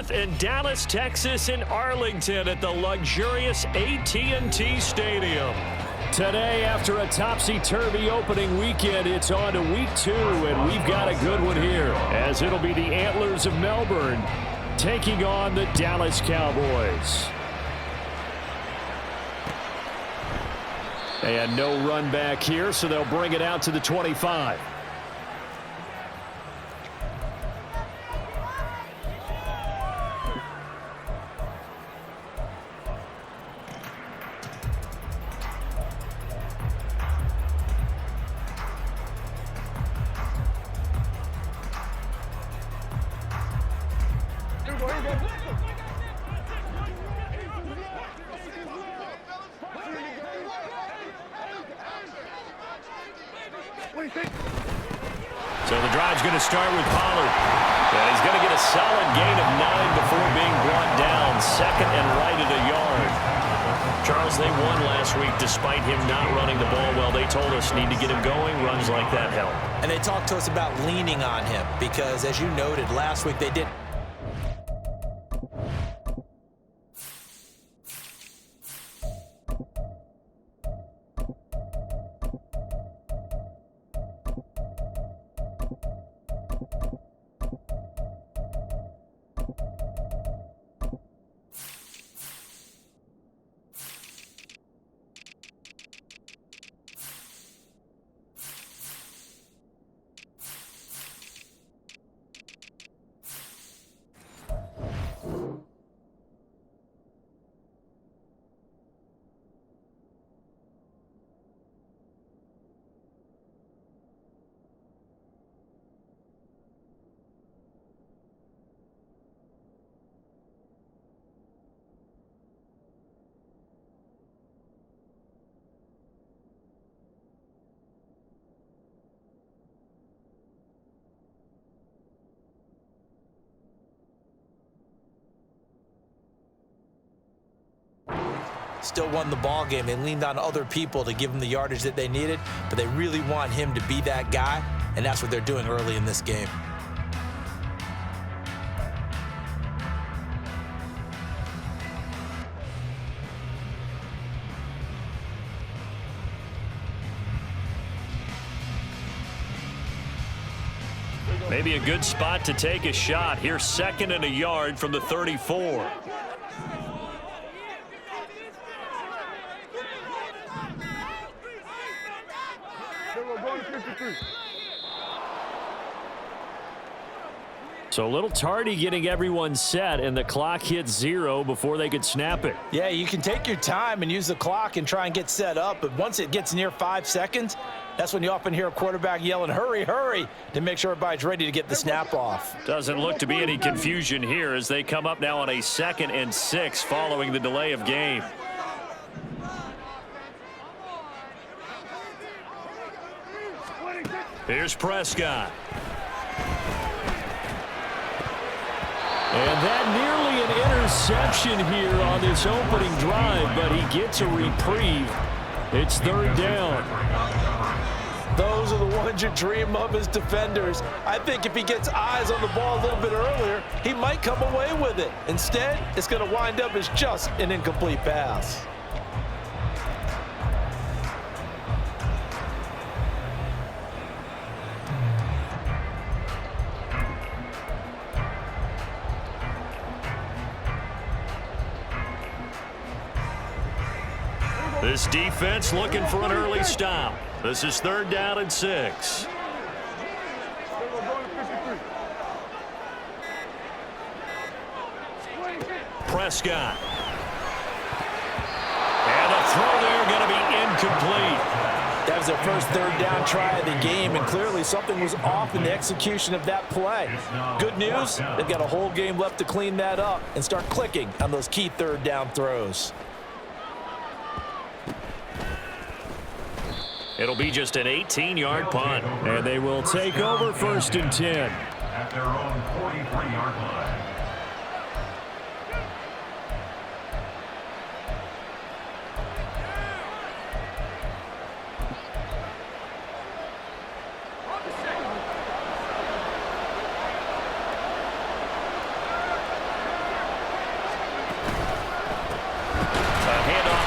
24th in Dallas, Texas, in Arlington at the luxurious AT&T Stadium. Today, after a topsy-turvy opening weekend, it's on to week 2, and we've got a good one here, as it'll be the Antlers of Melbourne taking on the Dallas Cowboys. And no run back here, so they'll bring it out to the 25. So the drive's going to start with Pollard. And he's going to get a solid gain of 9 before being brought down. Second and right at a yard. Charles, they won last week despite him not running the ball well. They told us need to get him going. Runs like that help. And they talked to us about leaning on him because, as you noted, last week they did. Still won the ball game. They leaned on other people to give them the yardage that they needed, but they really want him to be that guy, and that's what they're doing early in this game. Maybe a good spot to take a shot. Here's second and a yard from the 34. So a little tardy getting everyone set, and the clock hits 0 before they could snap it. Yeah, you can take your time and use the clock and try and get set up, but once it gets near 5 seconds, that's when you often hear a quarterback yelling, hurry, hurry, to make sure everybody's ready to get the snap off. Doesn't look to be any confusion here as they come up now on a 2nd and 6 following the delay of game. Here's Prescott. And that nearly an interception here on this opening drive, but he gets a reprieve. It's 3rd down. Those are the ones you dream of as defenders. I think if he gets eyes on the ball a little bit earlier, he might come away with it. Instead, it's going to wind up as just an incomplete pass. This defense looking for an early stop. This is 3rd down and 6. Prescott. And a throw there going to be incomplete. That was their first 3rd down try of the game, and clearly something was off in the execution of that play. Good news, they've got a whole game left to clean that up and start clicking on those key 3rd down throws. It'll be just an 18-yard punt. And they will take over 1st and 10. At their own 43-yard line.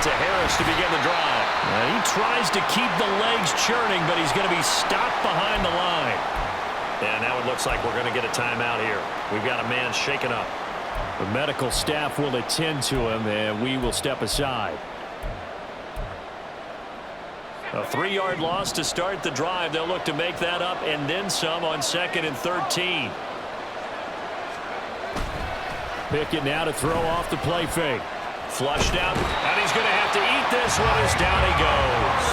to Harris to begin the drive. He tries to keep the legs churning, but he's going to be stopped behind the line. And now it looks like we're going to get a timeout here. We've got a man shaken up. The medical staff will attend to him, and we will step aside. A 3-yard loss to start the drive. They'll look to make that up and then some on 2nd and 13. Pickett now to throw off the play fake. Flushed out, and he's going to have to eat this one as down he goes.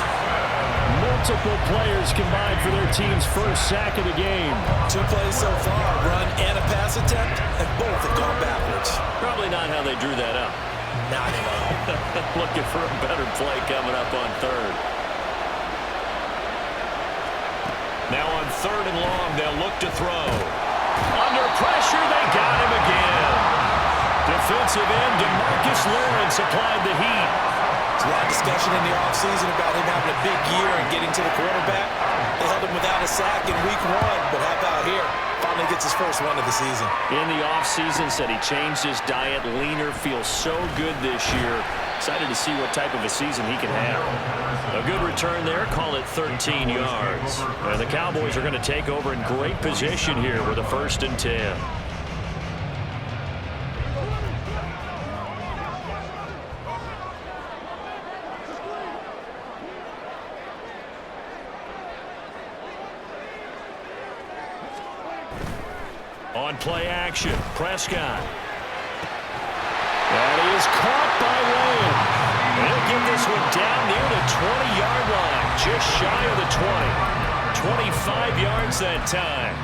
Multiple players combined for their team's first sack of the game. 2 plays so far, run and a pass attempt, and both have gone backwards. Probably not how they drew that up. Not at all. Looking for a better play coming up on 3rd. Now on 3rd and long, they'll look to throw. Under pressure, they got him again. Defensive end DeMarcus Lawrence applied the heat. There's a lot of discussion in the offseason about him having a big year and getting to the quarterback. They held him without a sack in week 1, but how about here? Finally gets his first one of the season. In the offseason, said he changed his diet, leaner, feels so good this year. Excited to see what type of a season he can have. A good return there, call it 13 yards. And the Cowboys are going to take over in great position here with a 1st and 10. On play action, Prescott. That is caught by Lamb. They'll get this one down near the 20-yard line, just shy of the 20. 25 yards that time.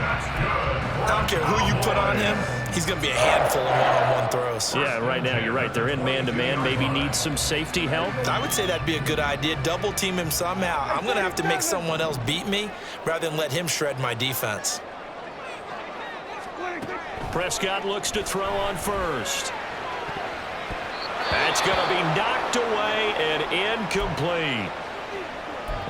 I don't care who you put on him, he's going to be a handful of one-on-one throws. Yeah, right now you're right. They're in man-to-man, maybe need some safety help. I would say that'd be a good idea. Double team him somehow. I'm going to have to make someone else beat me rather than let him shred my defense. Prescott looks to throw on 1st. That's going to be knocked away and incomplete.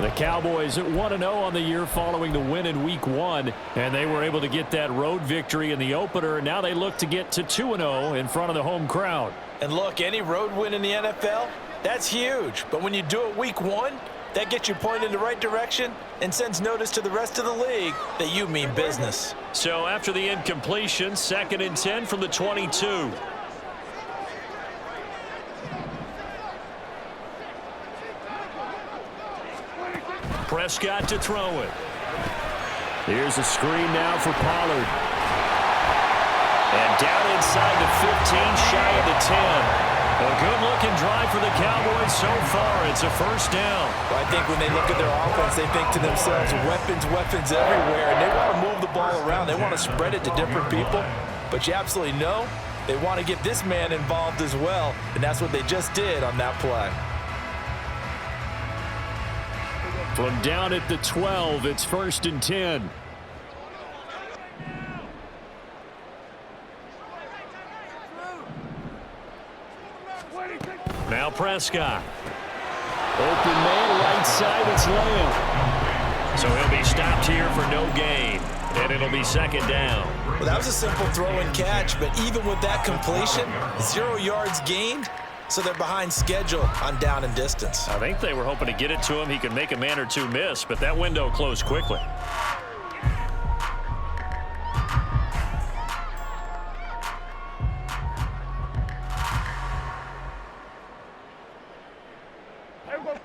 The Cowboys at 1-0 on the year following the win in week 1, and they were able to get that road victory in the opener. Now they look to get to 2-0 in front of the home crowd. And look, any road win in the NFL, that's huge. But when you do it week 1, that gets you pointed in the right direction and sends notice to the rest of the league that you mean business. So after the incompletion, 2nd and 10 from the 22. Prescott to throw it. Here's a screen now for Pollard. And down inside the 15, shy of the 10. A good-looking drive for the Cowboys so far. It's a 1st down. Well, I think when they look at their offense, they think to themselves, weapons, weapons everywhere. And they want to move the ball around. They want to spread it to different people. But you absolutely know they want to get this man involved as well. And that's what they just did on that play. From down at the 12, it's 1st and 10. Now Prescott. Open man, right side, it's Lamb. So he'll be stopped here for no gain. And it'll be 2nd down. Well, that was a simple throw and catch, but even with that completion, 0 yards gained, so they're behind schedule on down and distance. I think they were hoping to get it to him. He could make a man or two miss, but that window closed quickly.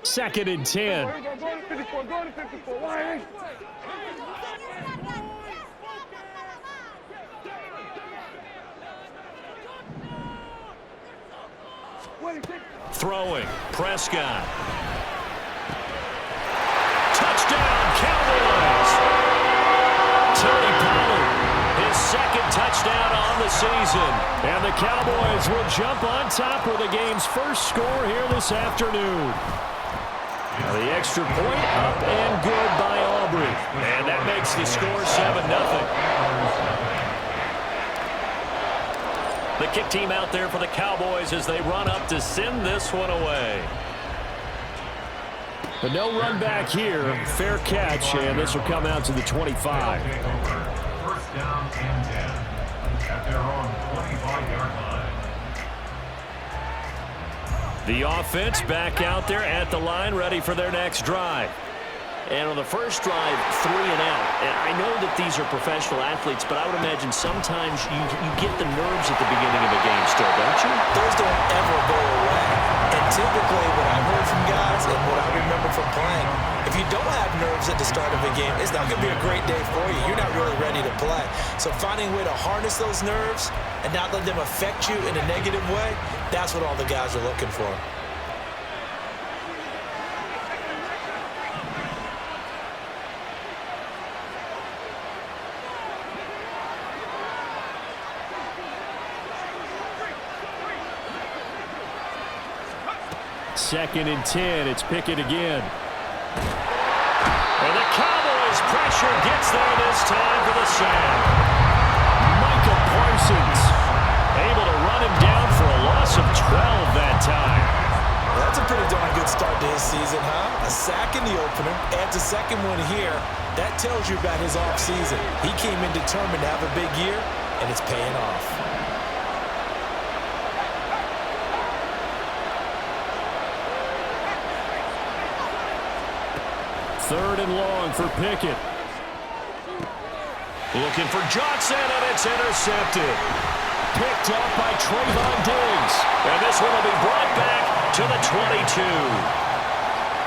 Second and 10. Throwing, Prescott. Touchdown, Cowboys! Tony Pollard, his 2nd touchdown on the season. And the Cowboys will jump on top with the game's first score here this afternoon. The extra point up and good by Aubrey. And that makes the score 7-0. The kick team out there for the Cowboys as they run up to send this one away. But no run back here. Fair catch, and this will come out to the 25. 1st down and 10 at their own 25-yard line. The offense back out there at the line, ready for their next drive. And on the first drive, 3 and out. And I know that these are professional athletes, but I would imagine sometimes you get the nerves at the beginning of a game still, don't you? Those don't ever go away. And typically what I heard from guys and what I remember from playing, if you don't have nerves at the start of a game, it's not going to be a great day for you. You're not really ready to play. So finding a way to harness those nerves and not let them affect you in a negative way, that's what all the guys are looking for. Second and 10. It's Pickett again. And the Cowboys pressure gets there this time for the sack. Micah Parsons able to run him down for a loss of 12 that time. Well, that's a pretty darn good start to his season, huh? A sack in the opener, adds a second one here. That tells you about his offseason. He came in determined to have a big year, and it's paying off. Third and long for Pickett. Looking for Johnson, and it's intercepted. Picked up by Trayvon Diggs. And this one will be brought back to the 22.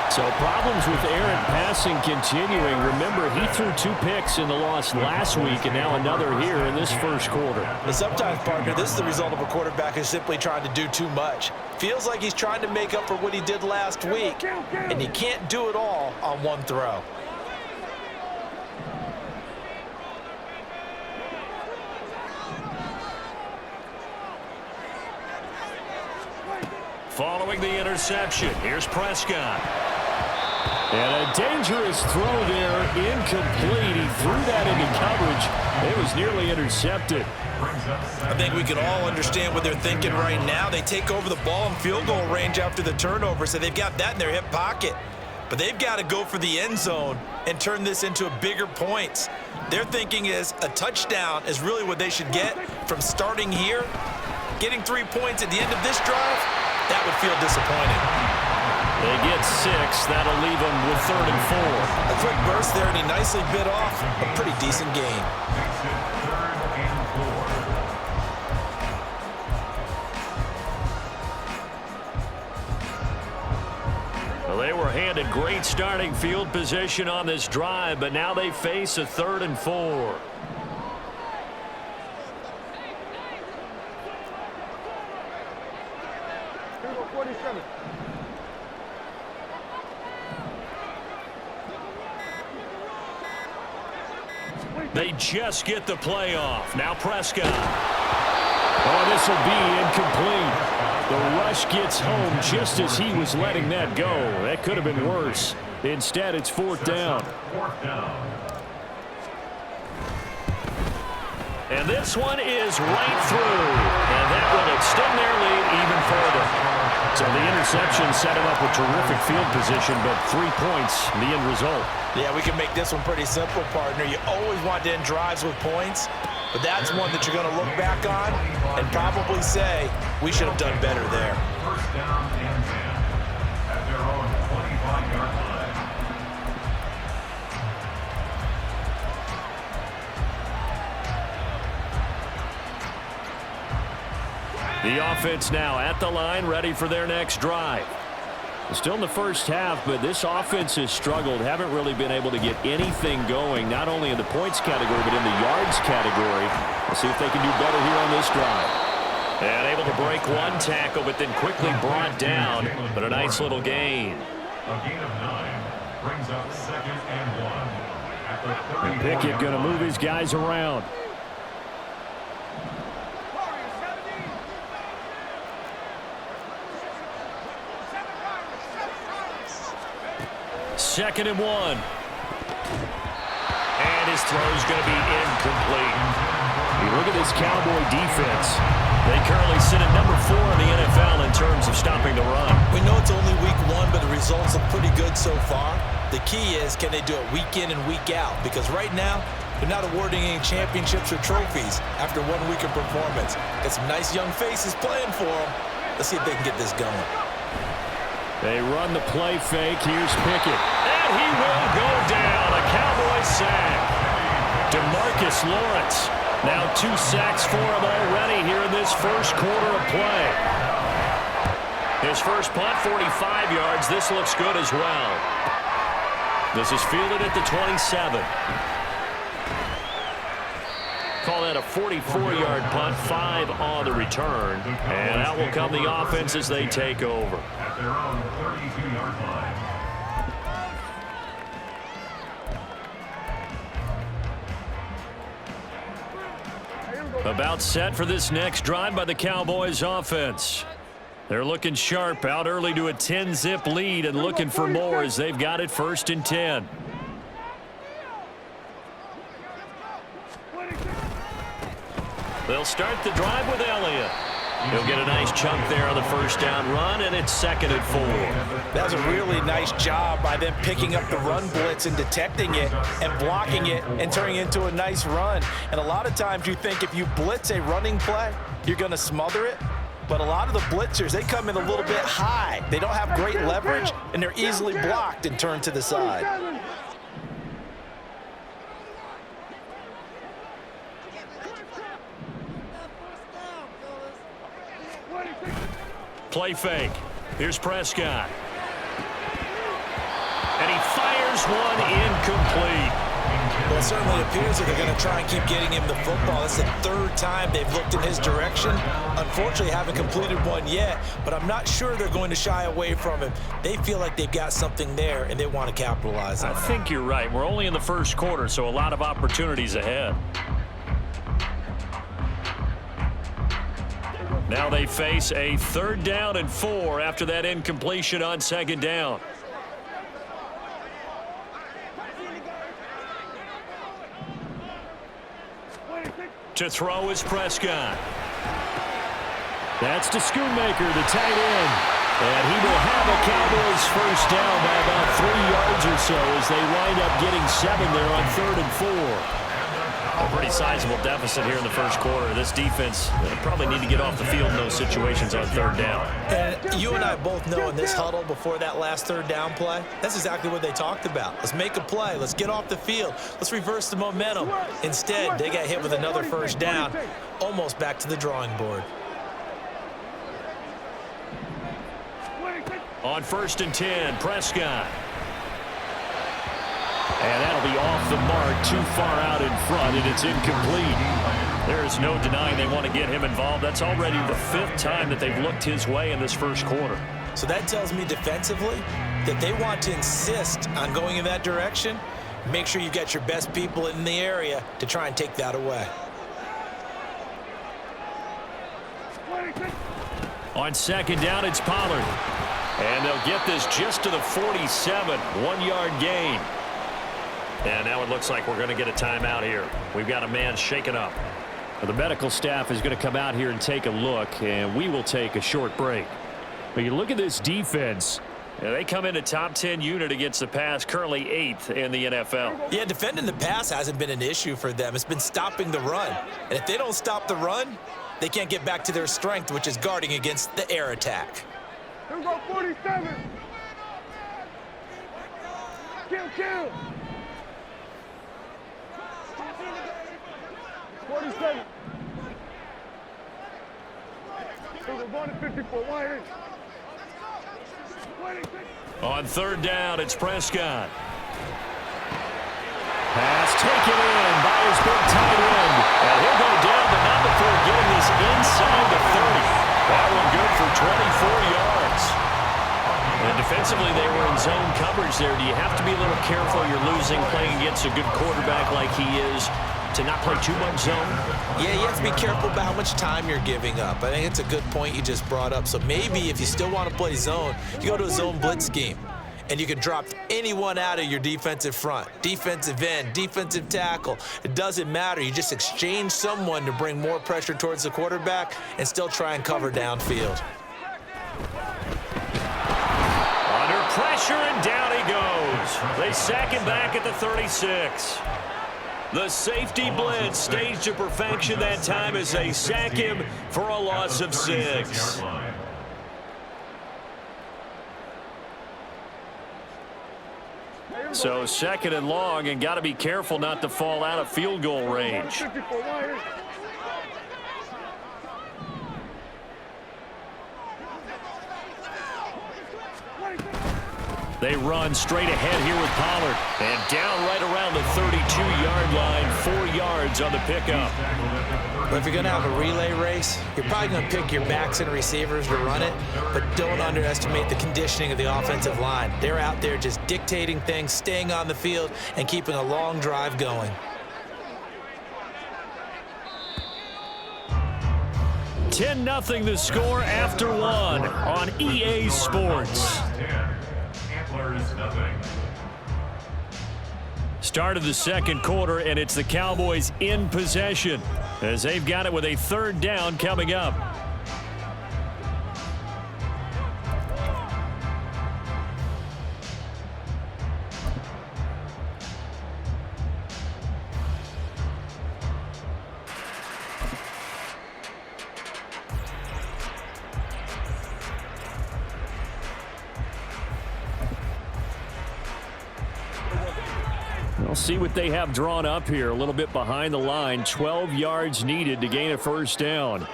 So problems with errant passing continuing. Remember, he threw 2 picks in the loss last week, and now another here in this first quarter. And sometimes, partner, this is the result of a quarterback who's simply trying to do too much. Feels like he's trying to make up for what he did last week, and he can't do it all on one throw. Following the interception, here's Prescott. And a dangerous throw there, incomplete. He threw that into coverage. It was nearly intercepted. I think we can all understand what they're thinking right now. They take over the ball in field goal range after the turnover, so they've got that in their hip pocket. But they've got to go for the end zone and turn this into a bigger points. Their thinking is a touchdown is really what they should get from starting here. Getting 3 points at the end of this drive, that would feel disappointing. They get 6. That'll leave them with 3rd and 4. A quick burst there, and he nicely bit off a pretty decent gain. Well, they were handed great starting field position on this drive, but now they face a 3rd and 4. They just get the play off. Now Prescott. Oh, this will be incomplete. The rush gets home just as he was letting that go. That could have been worse. Instead, it's 4th down. And this one is right through. And that will extend their lead even further. So the interception set him up with terrific field position, but 3 points, the end result. Yeah, we can make this one pretty simple, partner. You always want to end drives with points, but that's one that you're going to look back on and probably say, we should have done better there. First down and 10 at their own 25-yard line. The offense now at the line, ready for their next drive. Still in the first half, but this offense has struggled. Haven't really been able to get anything going, not only in the points category, but in the yards category. We'll see if they can do better here on this drive. And able to break one tackle, but then quickly brought down. But a nice little gain. A gain of 9 brings up 2nd and 1 at the 31. Pickett going to move his guys around. Second and 1. And his throw's going to be incomplete. You look at this Cowboy defense. They currently sit at number 4 in the NFL in terms of stopping the run. We know it's only week 1, but the results look pretty good so far. The key is, can they do it week in and week out? Because right now, they're not awarding any championships or trophies after 1 week of performance. Got some nice young faces playing for them. Let's see if they can get this going. They run the play fake. Here's Pickett. And he will go down. A Cowboys sack. DeMarcus Lawrence. Now 2 sacks for him already here in this first quarter of play. His first punt, 45 yards. This looks good as well. This is fielded at the 27. Call that a 44-yard punt, 5 on the return. And out will come the offense as they take over. At their own 32-yard line. About set for this next drive by the Cowboys offense. They're looking sharp, out early to a 10-zip lead and looking for more as they've got it 1st and 10. They'll start the drive with Elliott. He'll get a nice chunk there on the first down run, and it's 2nd and 4. That was a really nice job by them picking up the run blitz and detecting it and blocking it and turning it into a nice run. And a lot of times you think if you blitz a running play, you're going to smother it. But a lot of the blitzers, they come in a little bit high. They don't have great leverage, and they're easily blocked and turned to the side. Play fake. Here's Prescott. And he fires one incomplete. Well, it certainly appears that they're going to try and keep getting him the football. It's the 3rd time they've looked in his direction. Unfortunately, haven't completed one yet, but I'm not sure they're going to shy away from him. They feel like they've got something there, and they want to capitalize on it. I think you're right. We're only in the first quarter, so a lot of opportunities ahead. Now they face a 3rd down and 4 after that incompletion on 2nd down. To throw is Prescott. That's to Schoonmaker, the tight end. And he will have a Cowboys first down by about 3 yards or so as they wind up getting 7 there on 3rd and 4. A pretty sizable deficit here in the first quarter. This defense probably need to get off the field in those situations on 3rd down. And you and I both know in this huddle before that last 3rd down play, that's exactly what they talked about. Let's make a play. Let's get off the field. Let's reverse the momentum. Instead, they got hit with another first down, almost back to the drawing board. On 1st and 10, Prescott. And that'll be off the mark, too far out in front, and it's incomplete. There is no denying they want to get him involved. That's already the 5th time that they've looked his way in this first quarter. So that tells me defensively that they want to insist on going in that direction. Make sure you get your best people in the area to try and take that away. On 2nd down, it's Pollard. And they'll get this just to the 47, 1-yard gain. And now it looks like we're going to get a timeout here. We've got a man shaken up. Well, the medical staff is going to come out here and take a look, and we will take a short break. But you look at this defense. Yeah, they come in a top 10 unit against the pass, currently 8th in the NFL. Yeah, defending the pass hasn't been an issue for them. It's been stopping the run. And if they don't stop the run, they can't get back to their strength, which is guarding against the air attack. Here we go, 47. Kill. 47. We're going to 54. On 3rd down, it's Prescott. Pass taken in by his big tight end. And he'll go down, but not before getting this inside the 30. That one good for 24 yards. And defensively, they were in zone coverage there. Do you have to be a little careful? You're losing, playing against a good quarterback like he is, to not play too much zone? Yeah, you have to be careful about how much time you're giving up. I think it's a good point you just brought up. So maybe if you still want to play zone, you go to a zone blitz scheme. And you can drop anyone out of your defensive front. Defensive end, defensive tackle. It doesn't matter. You just exchange someone to bring more pressure towards the quarterback and still try and cover downfield. Under pressure, and down he goes. They sack him back at the 36. The safety blitz staged to perfection that time as they sack him for a loss of 6. So second and long, and got to be careful not to fall out of field goal range. They run straight ahead here with Pollard. And down right around the 32-yard line, 4 yards on the pickup. But if you're going to have a relay race, you're probably going to pick your backs and receivers to run it, but don't underestimate the conditioning of the offensive line. They're out there just dictating things, staying on the field, and keeping a long drive going. 10-0 the score after 1 on EA Sports. Antlers, nothing. Start of the second quarter, and it's the Cowboys in possession as they've got it with a 3rd down coming up. We'll see what they have drawn up here. A little bit behind the line. 12 yards needed to gain a 1st down.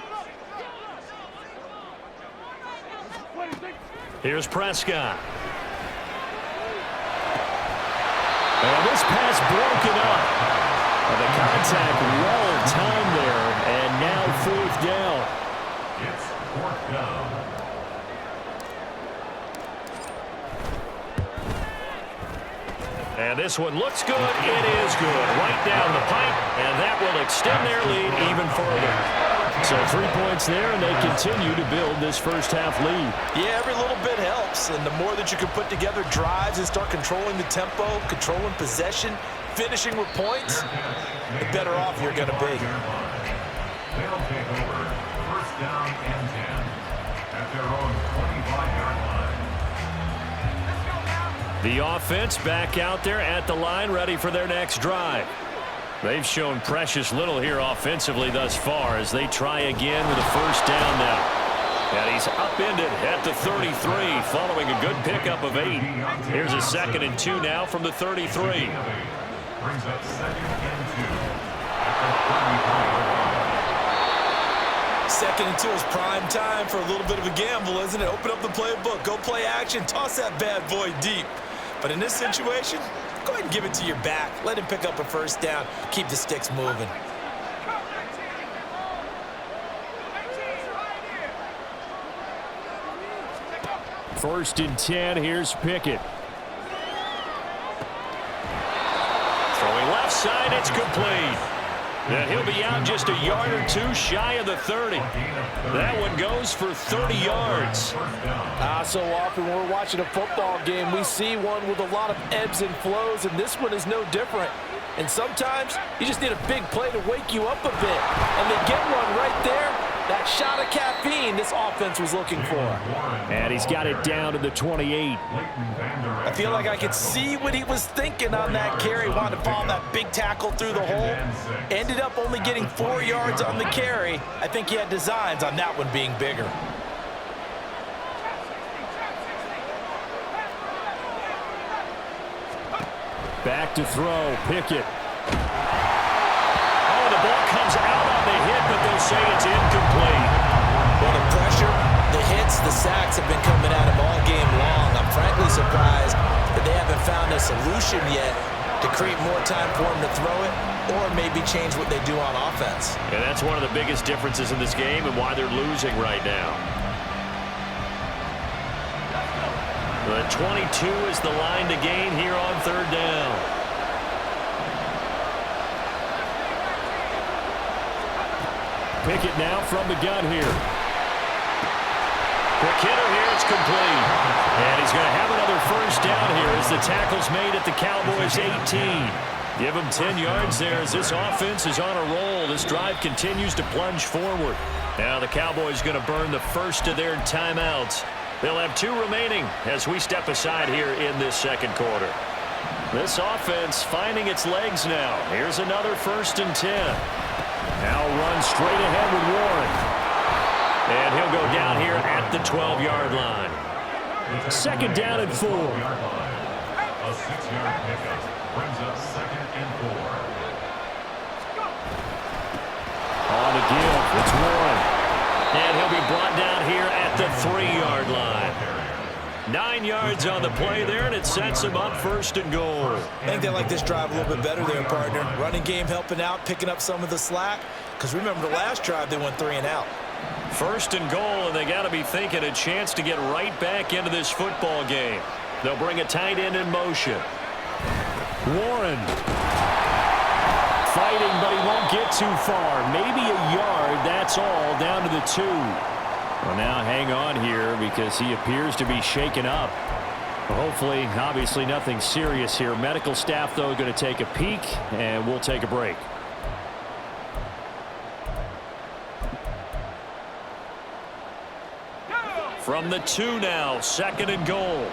Here's Prescott. And this pass broken up. And the contact well timed there. And now 4th down. It's 4th down. And this one looks good. It is good. Right down the pipe, and that will extend their lead even further. So 3 points there, and they continue to build this first half lead. Yeah, every little bit helps, and the more that you can put together drives and start controlling the tempo, controlling possession, finishing with points, the better off you're going to be. They'll take over 1st down and 10 at their own 25-yard line. The offense back out there at the line, ready for their next drive. They've shown precious little here offensively thus far as they try again with a 1st down now. And he's upended at the 33 following a good pickup of 8. Here's a 2nd and 2 now from the 33. Brings up 2nd and 2 at the 2nd and 2 is prime time for a little bit of a gamble, isn't it? Open up the playbook, go play action, toss that bad boy deep. But in this situation, go ahead and give it to your back. Let him pick up a 1st down. Keep the sticks moving. First and 10, here's Pickett. Throwing left side, it's complete. And he'll be out just a yard or 2 shy of the 30. That one goes for 30 yards. So often when we're watching a football game, we see one with a lot of ebbs and flows, and this one is no different. And sometimes you just need a big play to wake you up a bit. And they get one right there. That shot of caffeine this offense was looking for. And he's got it down to the 28. I feel like I could see what he was thinking on that carry. Wanted to follow that big tackle through the hole. Ended up only getting 4 yards on the carry. I think he had designs on that one being bigger. Back to throw, Pickett. Oh, the ball comes out on the hit, but they'll say it's incomplete. Well, the pressure, the hits, the sacks have been coming at him all game long. I'm frankly surprised that they haven't found a solution yet to create more time for him to throw it or maybe change what they do on offense. And that's one of the biggest differences in this game and why they're losing right now. The 22 is the line to gain here on 3rd down. Pickett now from the gun here. Quick hitter here, it's complete. And he's going to have another 1st down here as the tackle's made at the Cowboys 18. Give him 10 yards there as this offense is on a roll. This drive continues to plunge forward. Now the Cowboys going to burn the first of their timeouts. They'll have 2 remaining as we step aside here in this 2nd quarter. This offense finding its legs now. Here's another 1st and 10. Now run straight ahead with Warren. And he'll go down here at the 12-yard line. 2nd down and 4. A 6-yard pickup brings up 2nd and 4. On to give. It's Warren. And he'll be brought down here at the 3-yard line. 9 yards on the play there, and it sets him up 1st and goal. I think they like this drive a little bit better there, partner. Running game helping out, picking up some of the slack. Because remember the last drive, they went 3 and out. 1st and goal, and they got to be thinking a chance to get right back into this football game. They'll bring a tight end in motion. Warren. Fighting, but he won't get too far. Maybe a yard, that's all, down to the 2. Well, now hang on here because he appears to be shaken up. Hopefully, obviously nothing serious here. Medical staff, though, going to take a peek, and we'll take a break. From the 2 now, 2nd and goal.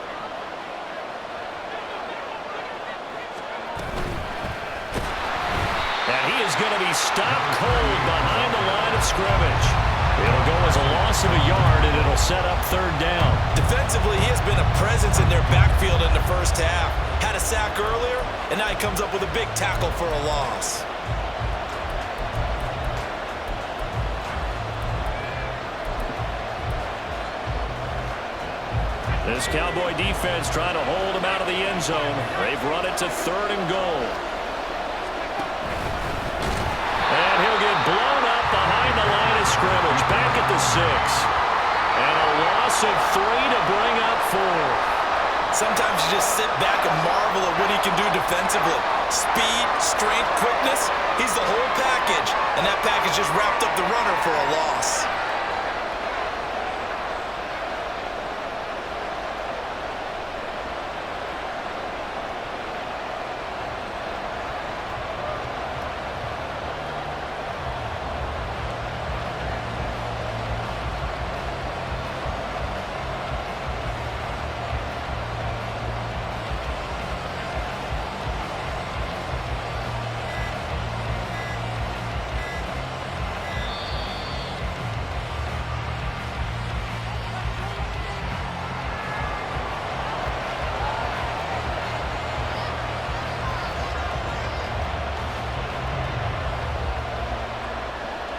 And he is going to be stopped cold behind the line of scrimmage. It'll go as a loss of a yard, and it'll set up 3rd down. Defensively, he has been a presence in their backfield in the first half. Had a sack earlier, and now he comes up with a big tackle for a loss. This Cowboy defense trying to hold him out of the end zone. They've run it to 3rd and goal. And he'll get blown up behind the line of scrimmage. Back at the 6. And a loss of 3 to bring up 4. Sometimes you just sit back and marvel at what he can do defensively. Speed, strength, quickness. He's the whole package. And that package just wrapped up the runner for a loss.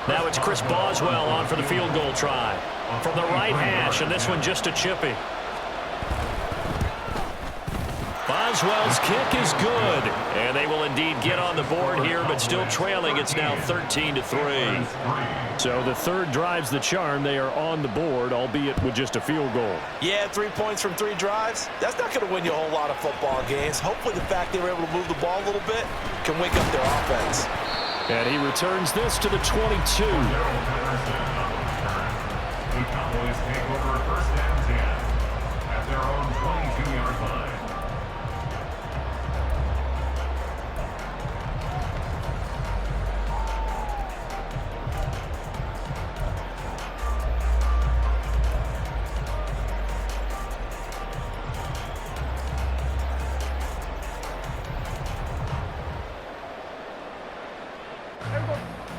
Now it's Chris Boswell on for the field goal try. From the right hash, and this one just a chippy. Boswell's kick is good. And they will indeed get on the board here, but still trailing. It's now 13-3. So the 3rd drives the charm. They are on the board, albeit with just a field goal. Yeah, 3 points from 3 drives. That's not going to win you a whole lot of football games. Hopefully the fact they were able to move the ball a little bit can wake up their offense. And he returns this to the 22. The Cowboys take over 1st and 10 at their own 22-yard line.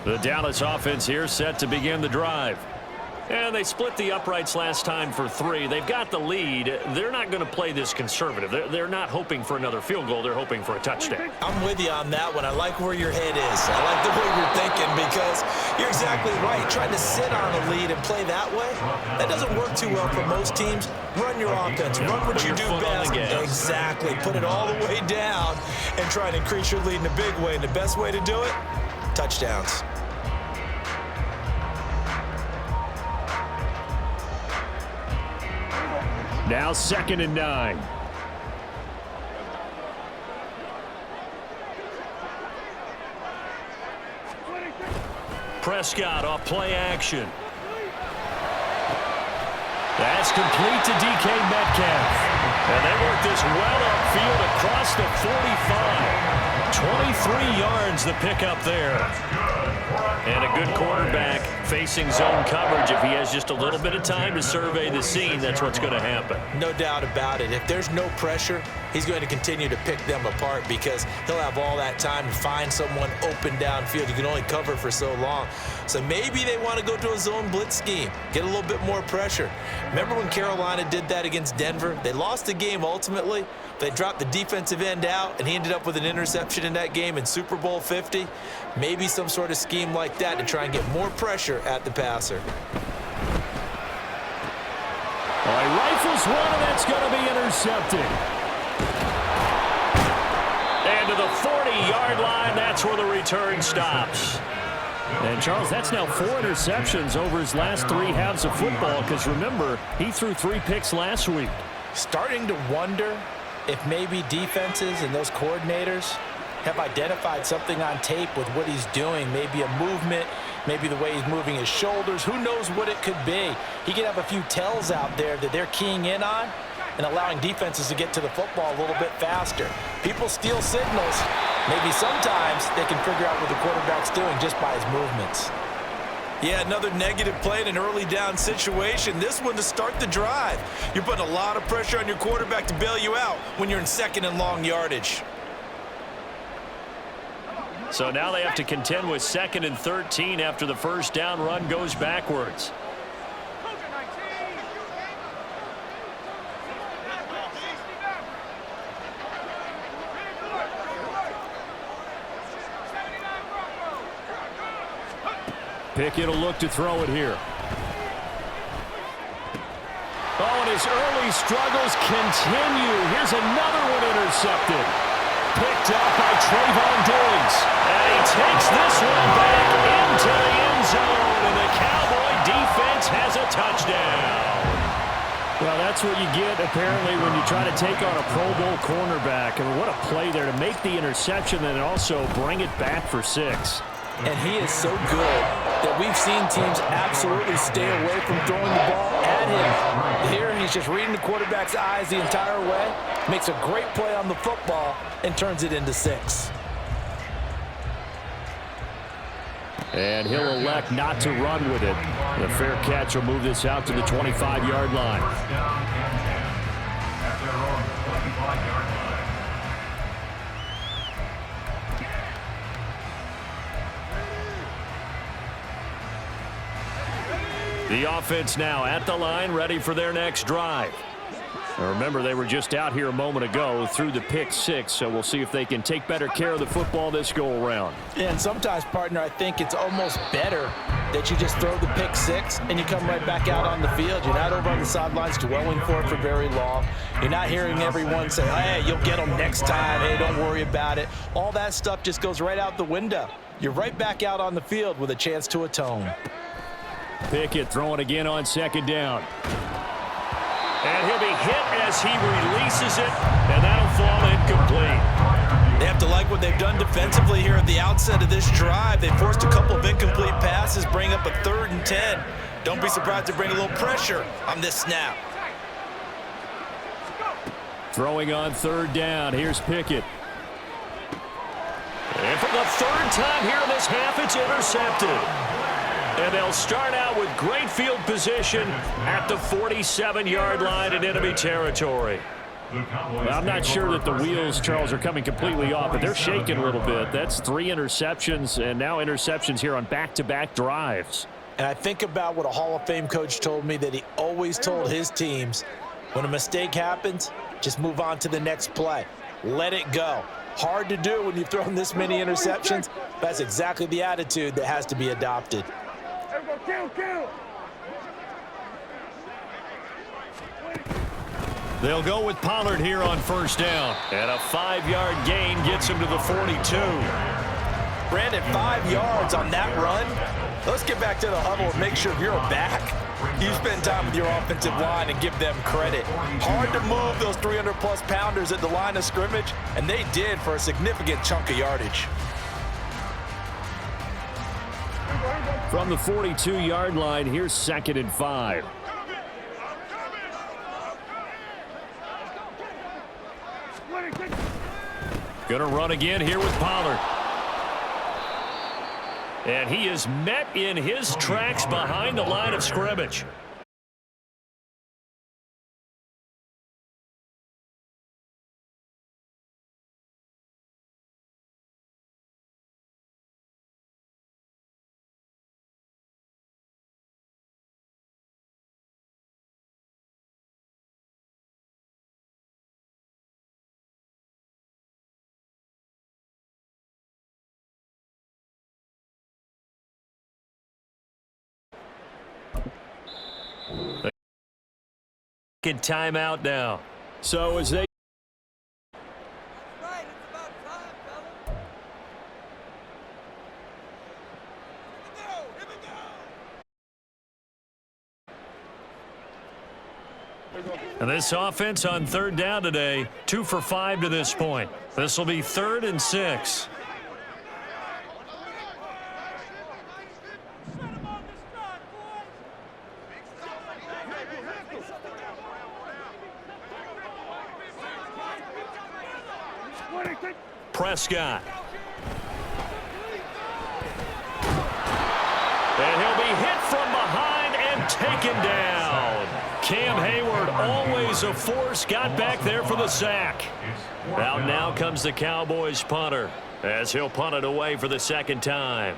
The Dallas offense here set to begin the drive. And they split the uprights last time for 3. They've got the lead. They're not going to play this conservative. They're not hoping for another field goal. They're hoping for a touchdown. I'm with you on that one. I like where your head is. I like the way you're thinking because you're exactly right. Trying to sit on a lead and play that way, that doesn't work too well for most teams. Run your offense. Run what you do best. Exactly. Put it all the way down and try and increase your lead in a big way. And the best way to do it, touchdowns. Now 2nd and 9. Prescott off play action. That's complete to DK Metcalf. And they work this well upfield across the 45. 23 yards the pickup there. And a good quarterback facing zone coverage. If he has just a little bit of time to survey the scene, that's what's going to happen. No doubt about it. If there's no pressure, he's going to continue to pick them apart because he'll have all that time to find someone open downfield. You can only cover for so long. So maybe they want to go to a zone blitz scheme, get a little bit more pressure. Remember when Carolina did that against Denver? They lost the game ultimately. They dropped the defensive end out, and he ended up with an interception in that game in Super Bowl 50. Maybe some sort of scheme like that to try and get more pressure at the passer. Well, he rifles one, and that's going to be intercepted. And to the 40-yard line, that's where the return stops. And, Charles, that's now 4 interceptions over his last 3 halves of football because, remember, he threw 3 picks last week. Starting to wonder if maybe defenses and those coordinators have identified something on tape with what he's doing, maybe a movement, maybe the way he's moving his shoulders. Who knows what it could be? He could have a few tells out there that they're keying in on and allowing defenses to get to the football a little bit faster. People steal signals. Maybe sometimes they can figure out what the quarterback's doing just by his movements. Yeah, another negative play in an early down situation. This one to start the drive. You're putting a lot of pressure on your quarterback to bail you out when you're in second and long yardage. So now they have to contend with 2nd and 13 after the first down run goes backwards. Pickett will look to throw it here. Oh, and his early struggles continue. Here's another one intercepted. Picked up by Trayvon Diggs. And he takes this one back into the end zone, and the Cowboy defense has a touchdown. Well, that's what you get, apparently, when you try to take on a Pro Bowl cornerback. I mean, what a play there to make the interception and also bring it back for 6. And he is so good that we've seen teams absolutely stay away from throwing the ball at him. Here, he's just reading the quarterback's eyes the entire way, makes a great play on the football, and turns it into 6. And he'll elect not to run with it. The fair catch will move this out to the 25-yard line. First down and 10 at their own 25-yard line. The offense now at the line, ready for their next drive. Now remember, they were just out here a moment ago through the pick 6, so we'll see if they can take better care of the football this go-around. And sometimes, partner, I think it's almost better that you just throw the pick 6 and you come right back out on the field. You're not over on the sidelines dwelling for it for very long. You're not hearing everyone say, hey, you'll get them next time. Hey, don't worry about it. All that stuff just goes right out the window. You're right back out on the field with a chance to atone. Pickett throwing again on 2nd down. And he'll be hit as he releases it, and that'll fall incomplete. They have to like what they've done defensively here at the outset of this drive. They forced a couple of incomplete passes, bring up a 3rd and 10. Don't be surprised to bring a little pressure on this snap. Throwing on 3rd down. Here's Pickett. And for the 3rd time here in this half, it's intercepted. And they'll start out with great field position at the 47-yard line in enemy territory. Well, I'm not sure that the wheels, Charles, are coming completely off, but they're shaking a little bit. That's 3 interceptions, and now interceptions here on back-to-back drives. And I think about what a Hall of Fame coach told me that he always told his teams, when a mistake happens, just move on to the next play. Let it go. Hard to do when you've thrown this many interceptions. That's exactly the attitude that has to be adopted. Kill. They'll go with Pollard here on 1st down. And a 5-yard gain gets him to the 42. Brandon, 5 yards on that run. Let's get back to the huddle and make sure you're back. You spend time with your offensive line and give them credit. Hard to move those 300-plus pounders at the line of scrimmage, and they did for a significant chunk of yardage. From the 42-yard line, here's 2nd and 5. Going to run again here with Pollard. And he is met in his tracks behind the line of scrimmage. Timeout now. So as they and this offense on third down today, 2 for 5 to this point. This will be 3rd and 6. Prescott. And he'll be hit from behind and taken down. Cam Hayward, always a force, got back there for the sack. Out now comes the Cowboys punter as he'll punt it away for the 2nd time.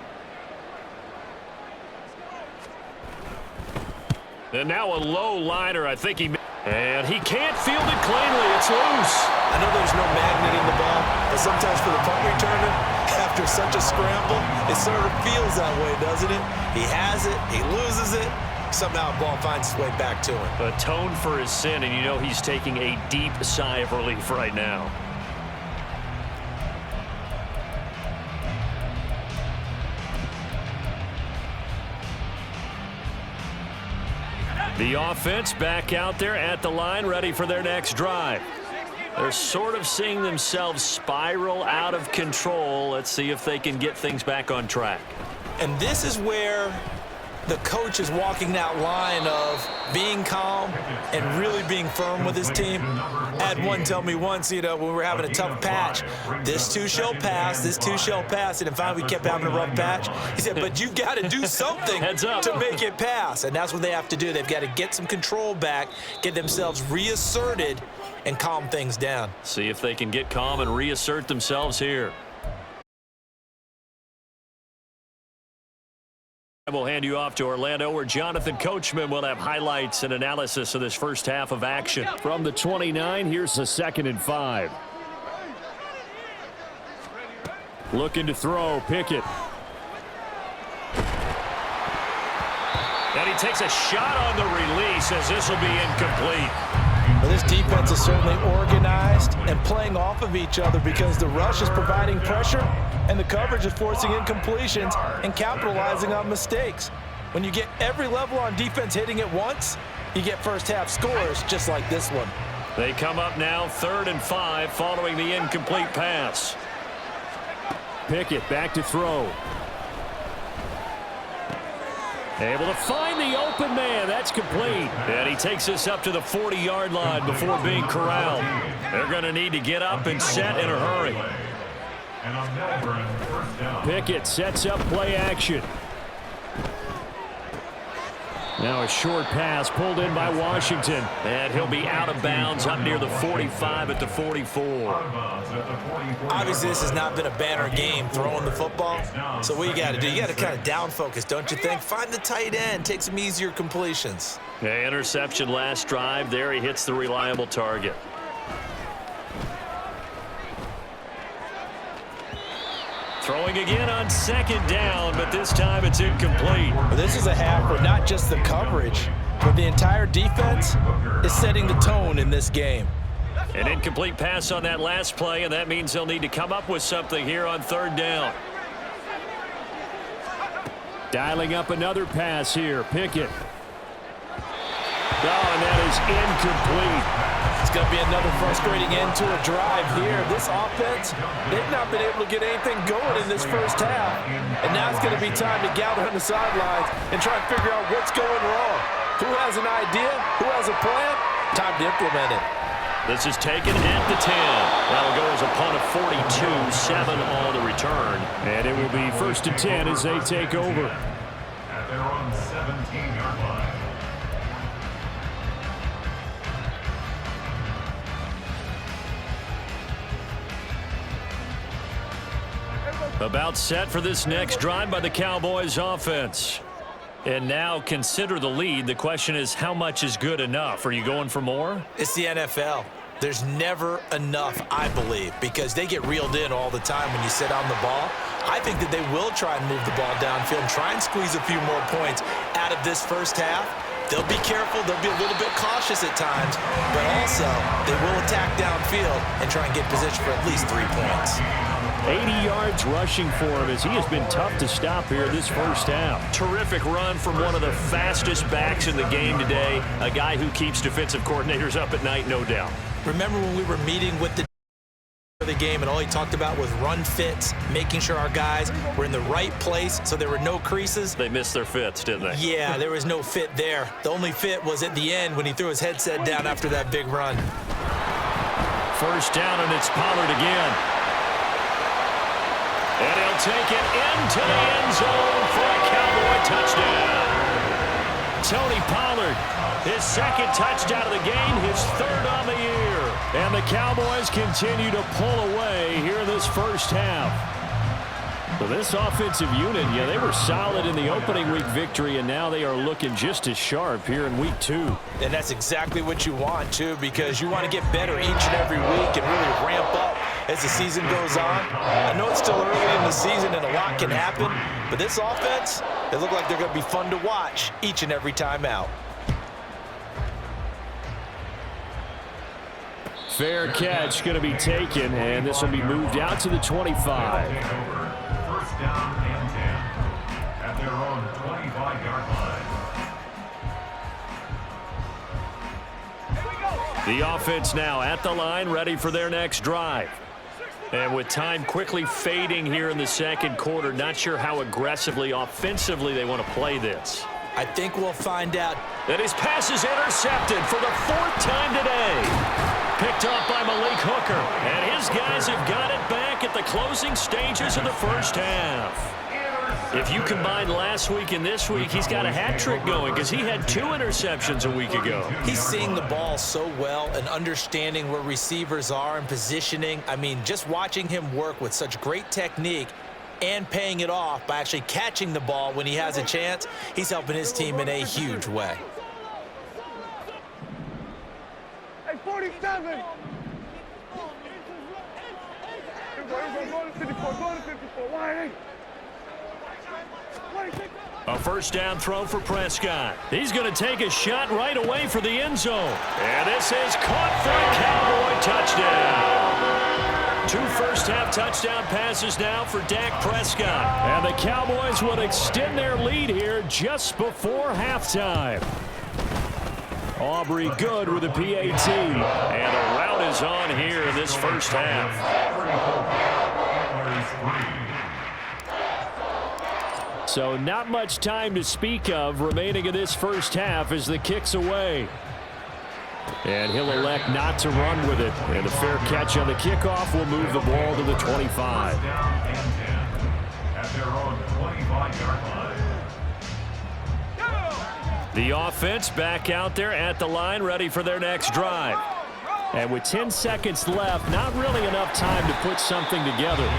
And now a low liner. I think and he can't field it cleanly. It's loose. I know there's no magnet in the ball, but sometimes for the punt returner, after such a scramble, it sort of feels that way, doesn't it? He has it, he loses it, somehow the ball finds its way back to him. Atone for his sin, and you know he's taking a deep sigh of relief right now. The offense back out there at the line, ready for their next drive. They're sort of seeing themselves spiral out of control. Let's see if they can get things back on track. And this is where the coach is walking that line of being calm and really being firm with his team. I had one tell me once, you know, when we were having a tough patch, this too shall pass, this too shall pass. And finally we kept having a rough patch. He said, but you got to do something to make it pass. And that's what they have to do. They've got to get some control back, get themselves reasserted, and calm things down. See if they can get calm and reassert themselves here. We'll hand you off to Orlando, where Jonathan Coachman will have highlights and analysis of this first half of action. From the 29, here's the 2nd and 5. Looking to throw, Pickett. And he takes a shot on the release as this will be incomplete. Well, this defense is certainly organized and playing off of each other because the rush is providing pressure and the coverage is forcing incompletions and capitalizing on mistakes. When you get every level on defense hitting at once, you get first half scores just like this one. They come up now 3rd and 5 following the incomplete pass. Pickett back to throw. Able to find the open man. That's complete. And he takes this up to the 40-yard line before being corralled. They're going to need to get up and set in a hurry. Pickett sets up play action. Now a short pass pulled in by Washington. And he'll be out of bounds up near the 45 at the 44. Obviously, this has not been a banner game throwing the football. So what you got to do, you got to kind of down focus, don't you think? Find the tight end, take some easier completions. Yeah, interception last drive. There he hits the reliable target. Throwing again on 2nd down, but this time it's incomplete. Well, this is a half where not just the coverage, but the entire defense is setting the tone in this game. An incomplete pass on that last play, and that means they'll need to come up with something here on 3rd down. Dialing up another pass here, Pickett. Oh, and that is incomplete. It's going to be another frustrating end to a drive here. This offense, they've not been able to get anything going in this first half. And now it's going to be time to gather on the sidelines and try and figure out what's going wrong. Who has an idea? Who has a plan? Time to implement it. This is taken at the 10. That'll go as a punt of 42, 7 on the return. And it will be 1st and 10 as they take over. At their own 17-yard line. About set for this next drive by the Cowboys offense. And now consider the lead. The question is, how much is good enough? Are you going for more? It's the NFL. There's never enough, I believe, because they get reeled in all the time when you sit on the ball. I think that they will try and move the ball downfield and try and squeeze a few more points out of this first half. They'll be careful. They'll be a little bit cautious at times, but also they will attack downfield and try and get position for at least 3 points. 80 yards rushing for him as he has been tough to stop here this first half. Terrific run from one of the fastest backs in the game today. A guy who keeps defensive coordinators up at night, no doubt. Remember when we were meeting with the game and all he talked about was run fits, making sure our guys were in the right place so there were no creases? They missed their fits, didn't they? Yeah, there was no fit there. The only fit was at the end when he threw his headset down after that big run. First down, and it's Pollard again. And he'll take it into the end zone for a Cowboy touchdown. Tony Pollard, his second touchdown of the game, his 3rd on the year. And the Cowboys continue to pull away here in this first half. So this offensive unit, yeah, they were solid in the opening week victory, and now they are looking just as sharp here in week 2. And that's exactly what you want, too, because you want to get better each and every week and really ramp up as the season goes on. I know it's still early in the season and a lot can happen, but this offense, they look like they're going to be fun to watch each and every time out. Fair catch going to be taken, and this will be moved out to the 25. First down and 10 at their own 25-yard line. The offense now at the line, ready for their next drive. And with time quickly fading here in the second quarter, not sure how aggressively, offensively they want to play this. I think we'll find out. And his pass is intercepted for the 4th time today. Picked up by Malik Hooker. And his guys have got it back at the closing stages of the first half. If you combine last week and this week, he's got a hat trick going because he had 2 interceptions a week ago. He's seeing the ball so well and understanding where receivers are and positioning. I mean, just watching him work with such great technique and paying it off by actually catching the ball when he has a chance, he's helping his team in a huge way. Hey, 47. Go to 54. Go to 54. Why? A first down throw for Prescott. He's going to take a shot right away for the end zone. And this is caught for a Cowboy touchdown. 2 first-half touchdown passes now for Dak Prescott. And the Cowboys would extend their lead here just before halftime. Aubrey good with a PAT. And a rout is on here in this first half. So not much time to speak of remaining in this first half as the kick's away. And he'll elect not to run with it. And a fair catch on the kickoff will move the ball to the 25. First down and 10 at their own 25-yard line. The offense back out there at the line, ready for their next drive. And with 10 seconds left, not really enough time to put something together.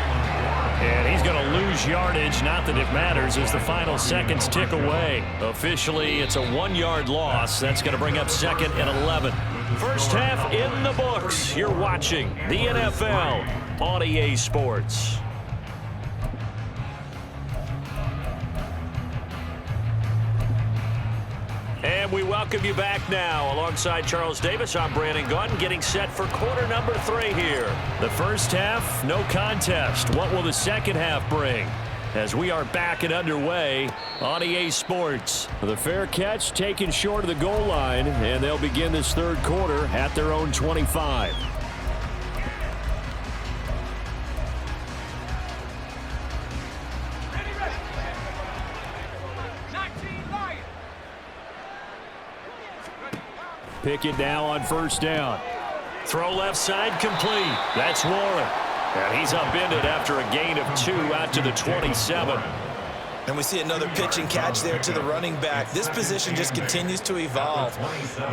And he's going to lose yardage, not that it matters, as the final seconds tick away. Officially, it's a 1-yard loss. That's going to bring up 2nd and 11. First half in the books. You're watching the NFL on EA Sports. And we welcome you back now. Alongside Charles Davis, I'm Brandon Gunn, getting set for quarter number 3 here. The first half, no contest. What will the second half bring? As we are back and underway on EA Sports. The fair catch taken short of the goal line, and they'll begin this third quarter at their own 25. Pickett now on first down. Throw left side complete. That's Warren. And he's upended after a gain of 2 out to the 27. And we see another pitch and catch there to the running back. This position just continues to evolve.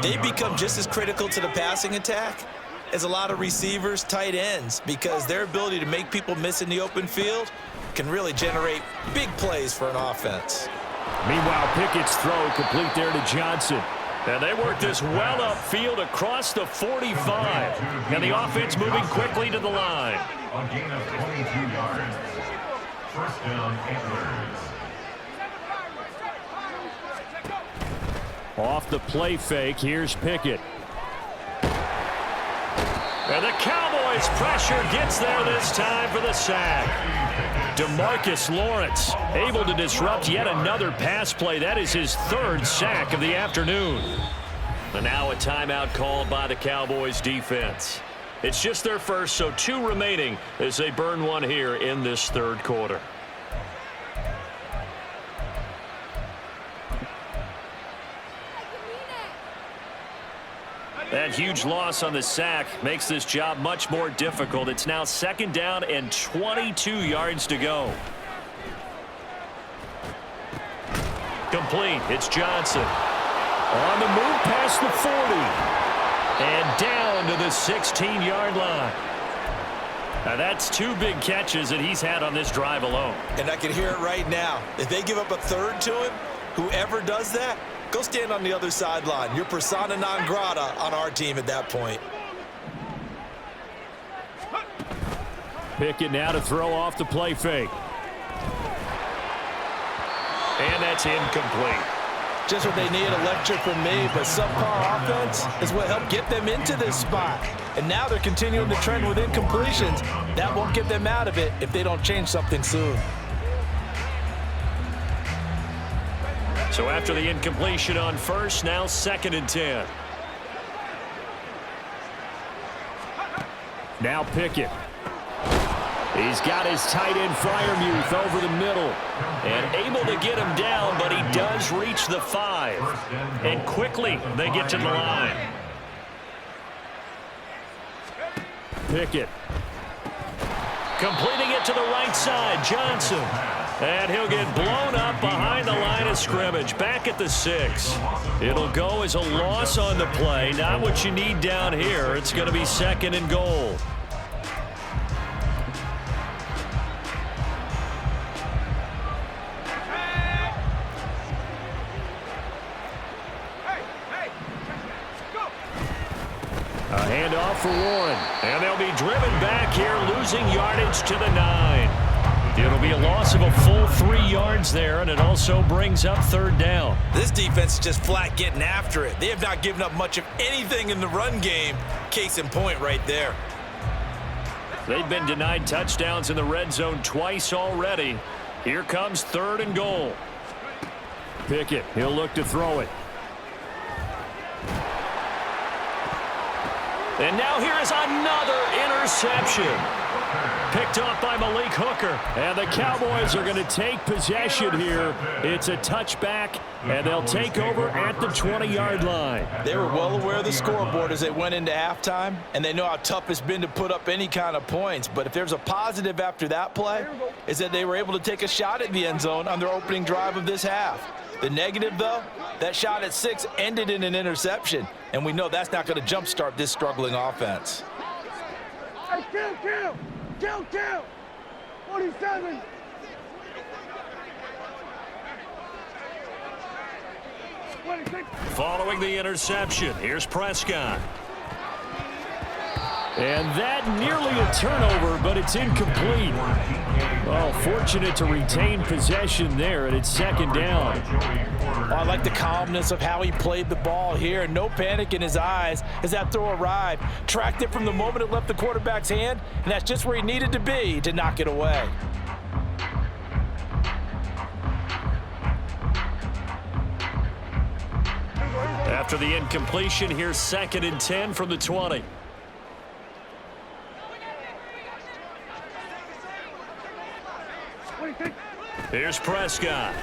They become just as critical to the passing attack as a lot of receivers, tight ends, because their ability to make people miss in the open field can really generate big plays for an offense. Meanwhile, Pickett's throw complete there to Johnson. And they work this well upfield across the 45. And the offense moving quickly to the line. A gain of 22 yards. First down, Antlers. Off the play fake, here's Pickett. And the Cowboys pressure gets there this time for the sack. DeMarcus Lawrence able to disrupt yet another pass play. That is his 3rd sack of the afternoon. And now a timeout called by the Cowboys defense. It's just their first, so 2 remaining as they burn one here in this 3rd quarter. That huge loss on the sack makes this job much more difficult. It's now 2nd down and 22 yards to go. Complete. It's Johnson. On the move past the 40. And down to the 16-yard line. Now that's 2 big catches that he's had on this drive alone. And I can hear it right now. If they give up a 3rd to him, whoever does that, go stand on the other sideline. You're persona non grata on our team at that point. Pickett now to throw off the play fake. And that's incomplete. Just what they need, a lecture from me, but subpar offense is what helped get them into this spot. And now they're continuing the trend with incompletions. That won't get them out of it if they don't change something soon. So after the incompletion on first, now 2nd and 10. Now Pickett. He's got his tight end Freiermuth over the middle. And able to get him down, but he does reach the 5. And quickly they get to the line. Pickett. Completing it to the right side, Johnson. And he'll get blown up behind the line of scrimmage, back at the 6. It'll go as a loss on the play. Not what you need down here. It's going to be 2nd and goal. A handoff for Warren. And they'll be driven back here, losing yardage to the 9. It'll be a loss of a full 3 yards there, and it also brings up 3rd down. This defense is just flat getting after it. They have not given up much of anything in the run game. Case in point right there. They've been denied touchdowns in the red zone twice already. Here comes 3rd and goal. Pickett, he'll look to throw it. And now here is another interception. Picked off by Malik Hooker. And the Cowboys are going to take possession here. It's a touchback, and they'll take over at the 20-yard line. They were well aware of the scoreboard as they went into halftime, and they know how tough it's been to put up any kind of points. But if there's a positive after that play, is that they were able to take a shot at the end zone on their opening drive of this half. The negative, though, that shot at 6 ended in an interception, and we know that's not going to jumpstart this struggling offense. Hey, kill! 47. Following the interception, here's Prescott. And that nearly a turnover, but it's incomplete. Well, fortunate to retain possession there, and it's 2nd down. I like the calmness of how he played the ball here. No panic in his eyes as that throw arrived. Tracked it from the moment it left the quarterback's hand, and that's just where he needed to be to knock it away. After the incompletion, here's 2nd and 10 from the 20. Here's Prescott.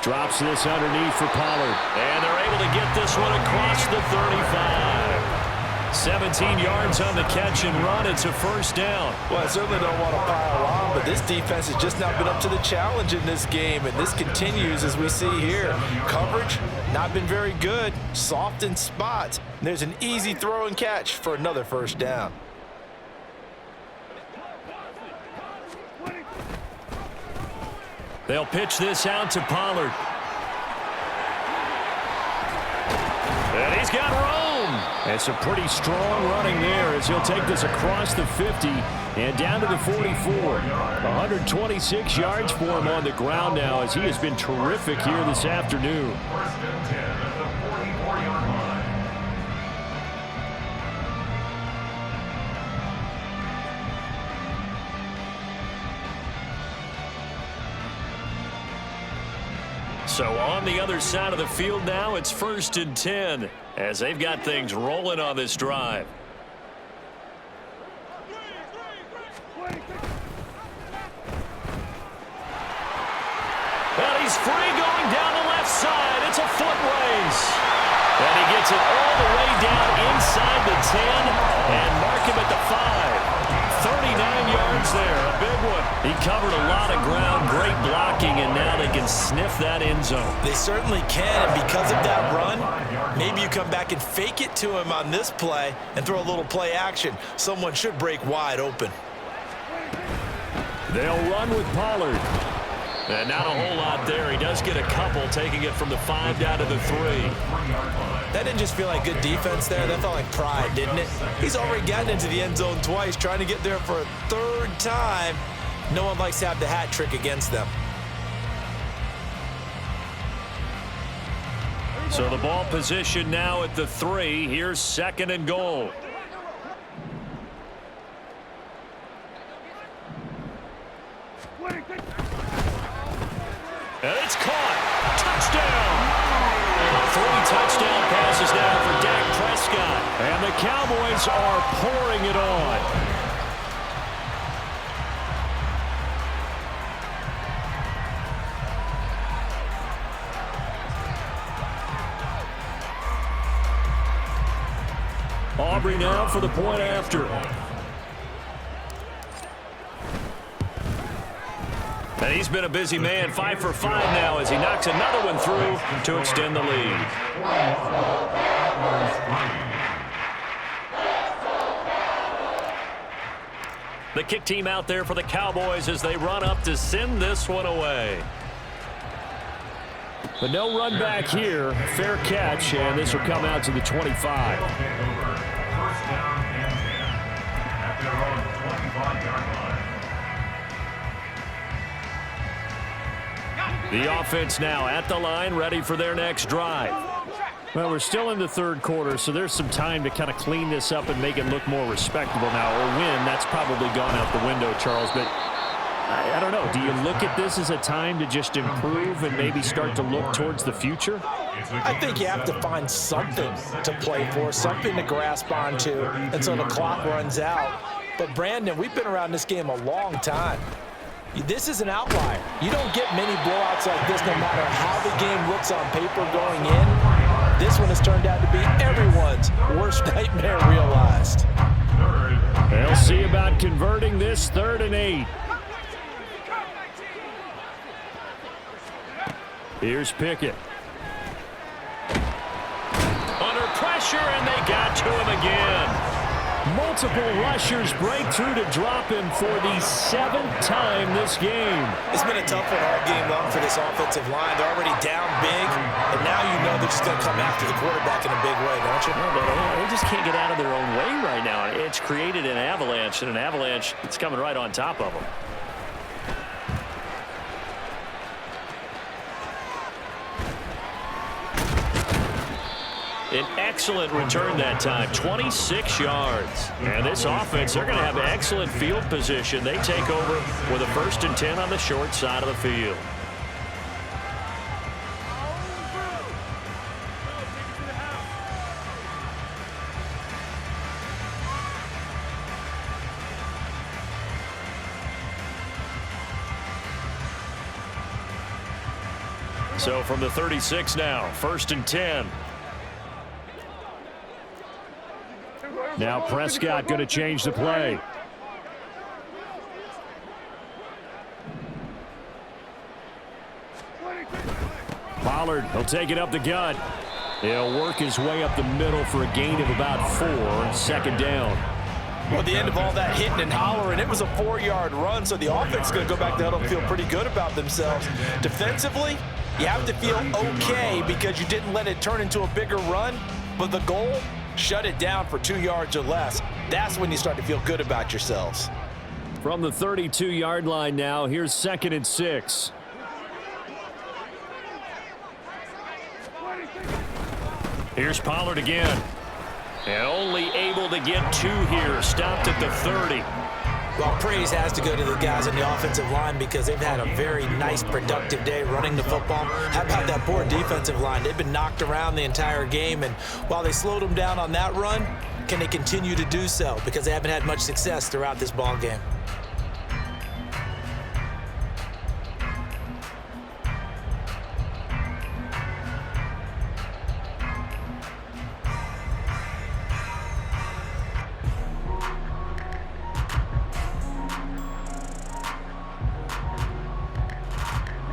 Drops this underneath for Pollard. And they're able to get this one across the 35. 17 yards on the catch and run. It's a first down. Well, I certainly don't want to pile on, but this defense has just not been up to the challenge in this game, and this continues as we see here. Coverage, not been very good, soft in spots. And there's an easy throw and catch for another first down. They'll pitch this out to Pollard. And he's got room. That's a pretty strong running there as he'll take this across the 50 and down to the 44. 126 yards for him on the ground now as he has been terrific here this afternoon. First and 10 at the 44-yard line. So on the other side of the field now, it's first and 10 as they've got things rolling on this drive. And he's free going down the left side. It's a foot race. And he gets it all the way down inside the 10 and mark him at the 5. 39 yards there, a big one. He covered a lot of ground, great blocking, and now they can sniff that end zone. They certainly can, and because of that run, maybe you come back and fake it to him on this play and throw a little play action. Someone should break wide open. They'll run with Pollard. And not a whole lot there. He does get a couple, taking it from the 5 down to the 3. That didn't just feel like good defense there. That felt like pride, didn't it? He's already gotten into the end zone twice, trying to get there for a third time. No one likes to have the hat trick against them. So the ball position now at the 3. Here's second and goal. And it's caught. Touchdown. 3 touchdown passes now for Dak Prescott. And the Cowboys are pouring it on. Aubrey now for the point after. And he's been a busy man, 5 for 5 now as he knocks another one through to extend the lead. The kick team out there for the Cowboys as they run up to send this one away. But no run back here. Fair catch, and this will come out to the 25. First down and 10 at their own 25-yard line. The offense now at the line, ready for their next drive. Well, we're still in the third quarter, so there's some time to kind of clean this up and make it look more respectable now. Or win, that's probably gone out the window, Charles. But I don't know. Do you look at this as a time to just improve and maybe start to look towards the future? I think you have to find something to play for, something to grasp onto until the clock runs out. But, Brandon, we've been around this game a long time. This is an outlier. You don't get many blowouts like this no matter how the game looks on paper going in. This one has turned out to be everyone's worst nightmare realized. They'll see about converting this 3rd and 8. Here's Pickett. Under pressure, and they got to him again. Multiple rushers break through to drop him for the 7th time this game. It's been a tough one all game long for this offensive line. They're already down big, and now you know they're just going to come after the quarterback in a big way, don't you? No, they just can't get out of their own way right now. It's created an avalanche, and an avalanche that's coming right on top of them. An excellent return that time, 26 yards. And this offense, they're going to have excellent field position. They take over with a 1st and 10 on the short side of the field. So from the 36 now, 1st and 10. Now Prescott going to change the play. Pollard, he'll take it up the gut. He'll work his way up the middle for a gain of about 4, 2nd down. Well, at the end of all that hitting and hollering, it was a 4-yard run, so the offense is going to go back to huddle and feel pretty good about themselves. Defensively, you have to feel okay because you didn't let it turn into a bigger run, but the goal, shut it down for 2 yards or less. That's when you start to feel good about yourselves. From the 32-yard line now, here's 2nd and 6. Here's Pollard again. And only able to get 2 here. Stopped at the 30. Well, praise has to go to the guys on the offensive line because they've had a very nice, productive day running the football. How about that poor defensive line? They've been knocked around the entire game, and while they slowed them down on that run, can they continue to do so? Because they haven't had much success throughout this ball game.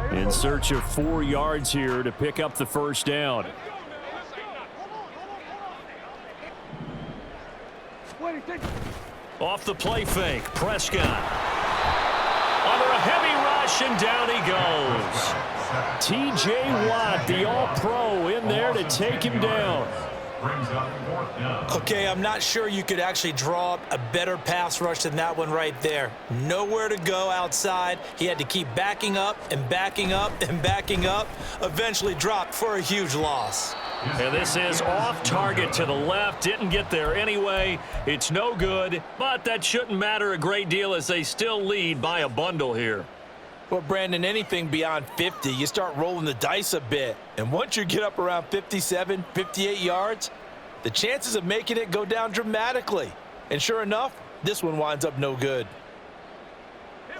In search of 4 yards here to pick up the 1st down. Off the play fake, Prescott. Under a heavy rush, and down he goes. T.J. Watt, the All-Pro, in there to take him down. Okay, I'm not sure you could actually draw up a better pass rush than that one right there. Nowhere to go outside. He had to keep backing up and backing up and backing up. Eventually dropped for a huge loss. And this is off target to the left. Didn't get there anyway. It's no good, but that shouldn't matter a great deal as they still lead by a bundle here. Well, Brandon, anything beyond 50, you start rolling the dice a bit. And once you get up around 57, 58 yards, the chances of making it go down dramatically. And sure enough, this one winds up no good.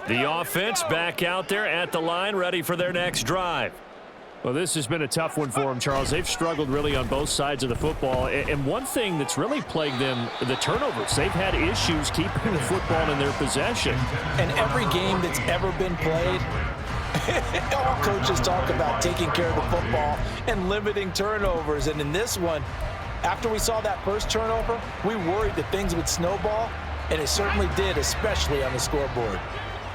The offense back out there at the line, ready for their next drive. Well, this has been a tough one for them, Charles. They've struggled really on both sides of the football. And one thing that's really plagued them, the turnovers. They've had issues keeping the football in their possession. And every game that's ever been played, all coaches talk about taking care of the football and limiting turnovers. And in this one, after we saw that first turnover, we worried that things would snowball, and it certainly did, especially on the scoreboard.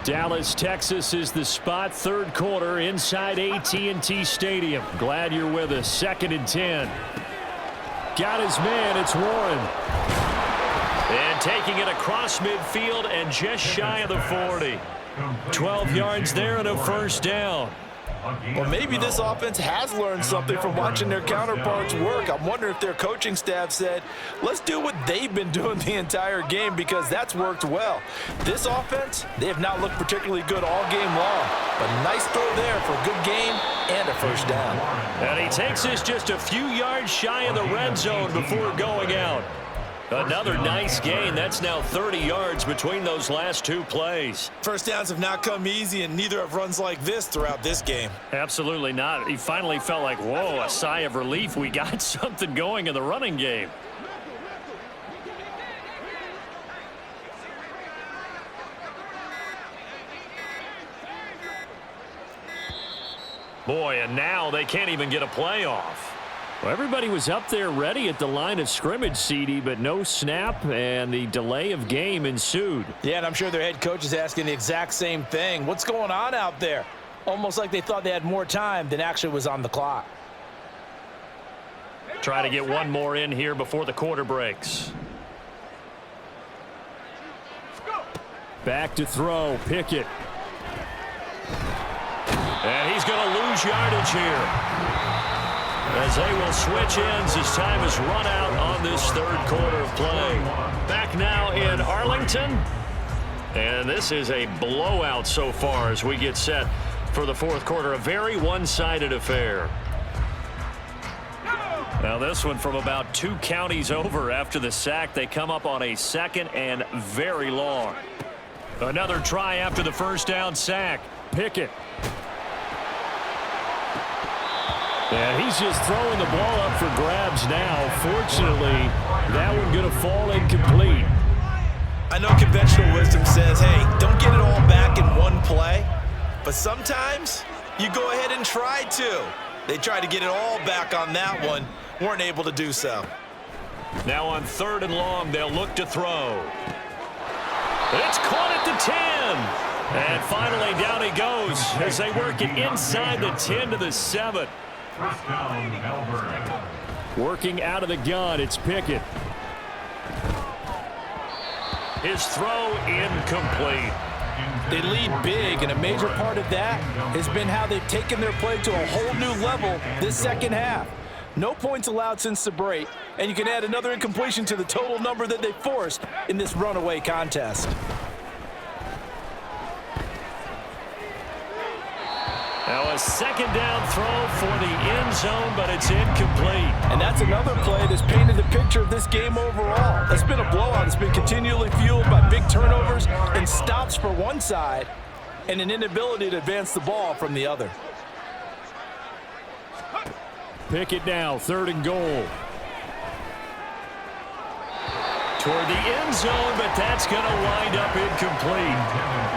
Dallas, Texas is the spot. 3rd quarter inside AT&T Stadium. Glad you're with us. 2nd and 10. Got his man. It's Warren. And taking it across midfield and just shy of the 40. 12 yards there and a 1st down. Well, maybe this offense has learned something from watching their counterparts work. I'm wondering if their coaching staff said, let's do what they've been doing the entire game because that's worked well. This offense, they have not looked particularly good all game long. But nice throw there for a good gain and a 1st down. And he takes this just a few yards shy of the red zone before going out. Another nice gain. That's now 30 yards between those last 2 plays. 1st downs have not come easy, and neither have runs like this throughout this game. Absolutely not. He finally felt like, whoa, a sigh of relief. We got something going in the running game. Boy, and now they can't even get a play off. Well, everybody was up there ready at the line of scrimmage, CD, but no snap, and the delay of game ensued. Yeah, and I'm sure their head coach is asking the exact same thing. What's going on out there? Almost like they thought they had more time than actually was on the clock. Try to get one more in here before the quarter breaks. Back to throw, Pickett. And he's going to lose yardage here. As they will switch ends as time is run out on this 3rd quarter of play. Back now in Arlington. And this is a blowout so far as we get set for the 4th quarter. A very one-sided affair. Now this one from about 2 counties over after the sack. They come up on a 2nd and very long. Another try after the 1st down sack. Pickett. And he's just throwing the ball up for grabs now. Fortunately, that one going to fall incomplete. I know conventional wisdom says, hey, don't get it all back in one play. But sometimes you go ahead and try to. They tried to get it all back on that one. Weren't able to do so. Now on 3rd and long, they'll look to throw. It's caught at the 10. And finally, down he goes as they work it inside the 10 to the 7. First down, Melbourne. Working out of the gun, it's Pickett. His throw incomplete. They lead big, and a major part of that has been how they've taken their play to a whole new level this second half. No points allowed since the break, and you can add another incompletion to the total number that they forced in this runaway contest. Now a 2nd down throw for the end zone, but it's incomplete. And that's another play that's painted the picture of this game overall. It's been a blowout. It's been continually fueled by big turnovers and stops for one side and an inability to advance the ball from the other. Pickett now, 3rd and goal. Toward the end zone, but that's going to wind up incomplete.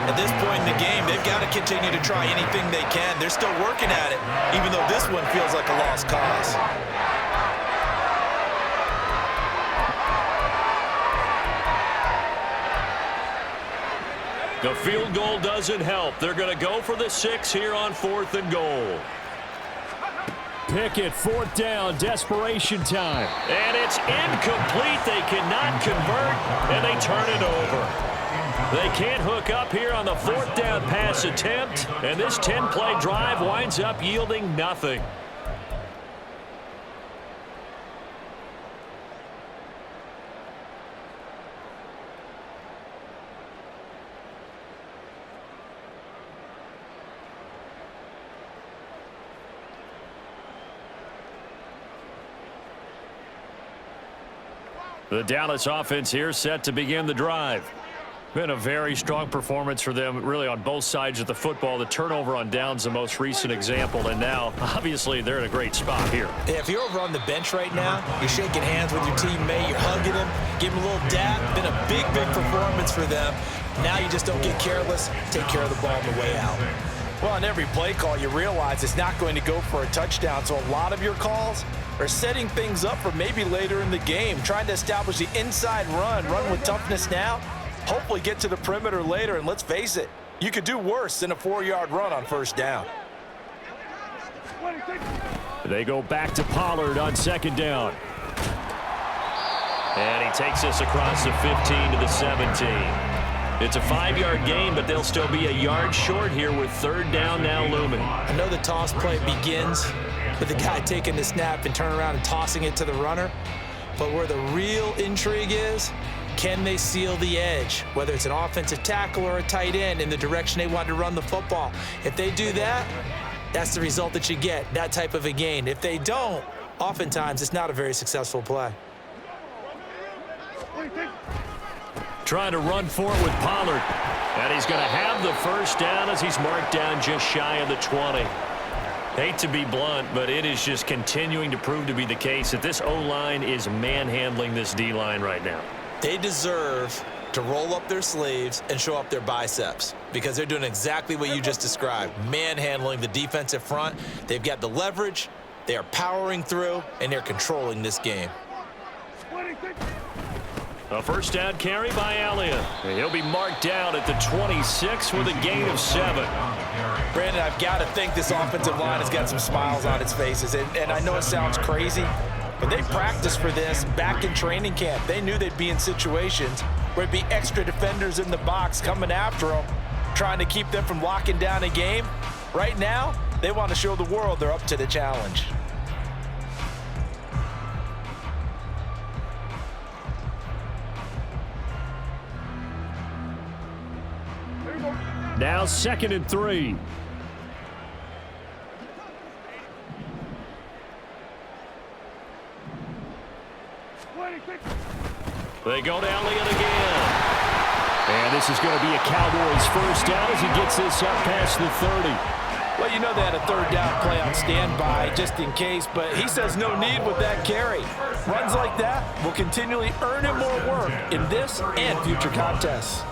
At this point in the game, they've got to continue to try anything they can. They're still working at it, even though this one feels like a lost cause. The field goal doesn't help. They're going to go for the 6 here on 4th and goal. Pickett, 4th down, desperation time. And it's incomplete. They cannot convert, and they turn it over. They can't hook up here on the 4th down pass attempt, and this 10-play drive winds up yielding nothing. The Dallas offense here set to begin the drive. Been a very strong performance for them, really, on both sides of the football. The turnover on downs, the most recent example, and now, obviously, they're in a great spot here. Yeah, if you're over on the bench right now, you're shaking hands with your teammate, you're hugging him, giving him a little dap. Been a big, big performance for them. Now you just don't get careless, take care of the ball on the way out. Well, on every play call, you realize it's not going to go for a touchdown, so a lot of your calls are setting things up for maybe later in the game, trying to establish the inside run with toughness now, hopefully get to the perimeter later, and let's face it, you could do worse than a 4-yard run on 1st down. They go back to Pollard on 2nd down. And he takes us across the 15 to the 17. It's a 5-yard gain, but they'll still be a yard short here with 3rd down now looming. I know the toss play begins with the guy taking the snap and turning around and tossing it to the runner. But where the real intrigue is, can they seal the edge, whether it's an offensive tackle or a tight end, in the direction they want to run the football? If they do that, that's the result that you get, that type of a gain. If they don't, oftentimes it's not a very successful play. Trying to run for it with Pollard. And he's going to have the 1st down as he's marked down just shy of the 20. Hate to be blunt, but it is just continuing to prove to be the case that this O-line is manhandling this D-line right now. They deserve to roll up their sleeves and show up their biceps because they're doing exactly what you just described, manhandling the defensive front. They've got the leverage, they are powering through, and they're controlling this game. A 1st down carry by Elliott. He'll be marked down at the 26 with a gain of 7. Brandon, I've got to think this offensive line has got some smiles on its faces, and I know it sounds crazy, but they practiced for this back in training camp. They knew they'd be in situations where it'd be extra defenders in the box coming after them, trying to keep them from locking down a game. Right now, they want to show the world they're up to the challenge. Now 2nd and 3. They go to Elliott again. And this is going to be a Cowboys 1st down as he gets this up past the 30. Well, you know they had a third down play on standby just in case, but he says no need with that carry. Runs like that will continually earn him more work in this and future contests.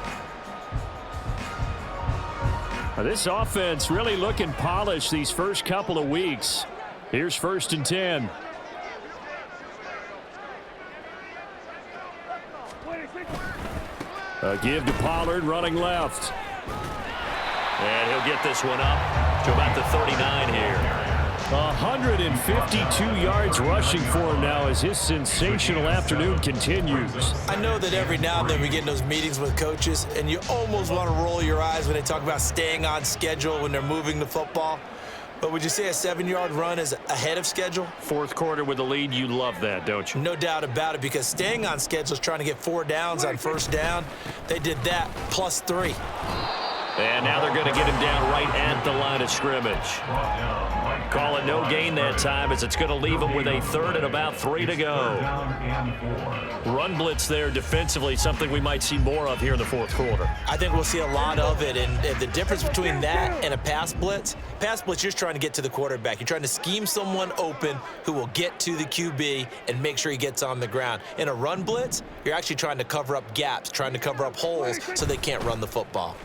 This offense really looking polished these first couple of weeks. Here's 1st and 10. A give to Pollard running left. And he'll get this one up to about the 39 here. 152 yards rushing for him now as his sensational afternoon continues. I know that every now and then we get in those meetings with coaches, and you almost want to roll your eyes when they talk about staying on schedule when they're moving the football. But would you say a 7-yard run is ahead of schedule? Fourth quarter with the lead, you love that, don't you? No doubt about it, because staying on schedule is trying to get 4 downs on first down. They did that plus 3. And now they're going to get him down right at the line of scrimmage. Call it no gain that time as it's going to leave him with a 3rd and about 3 to go. Run blitz there defensively, something we might see more of here in the fourth quarter. I think we'll see a lot of it, and the difference between that and a pass blitz, you're just trying to get to the quarterback. You're trying to scheme someone open who will get to the QB and make sure he gets on the ground. In a run blitz, you're actually trying to cover up gaps, trying to cover up holes so they can't run the football.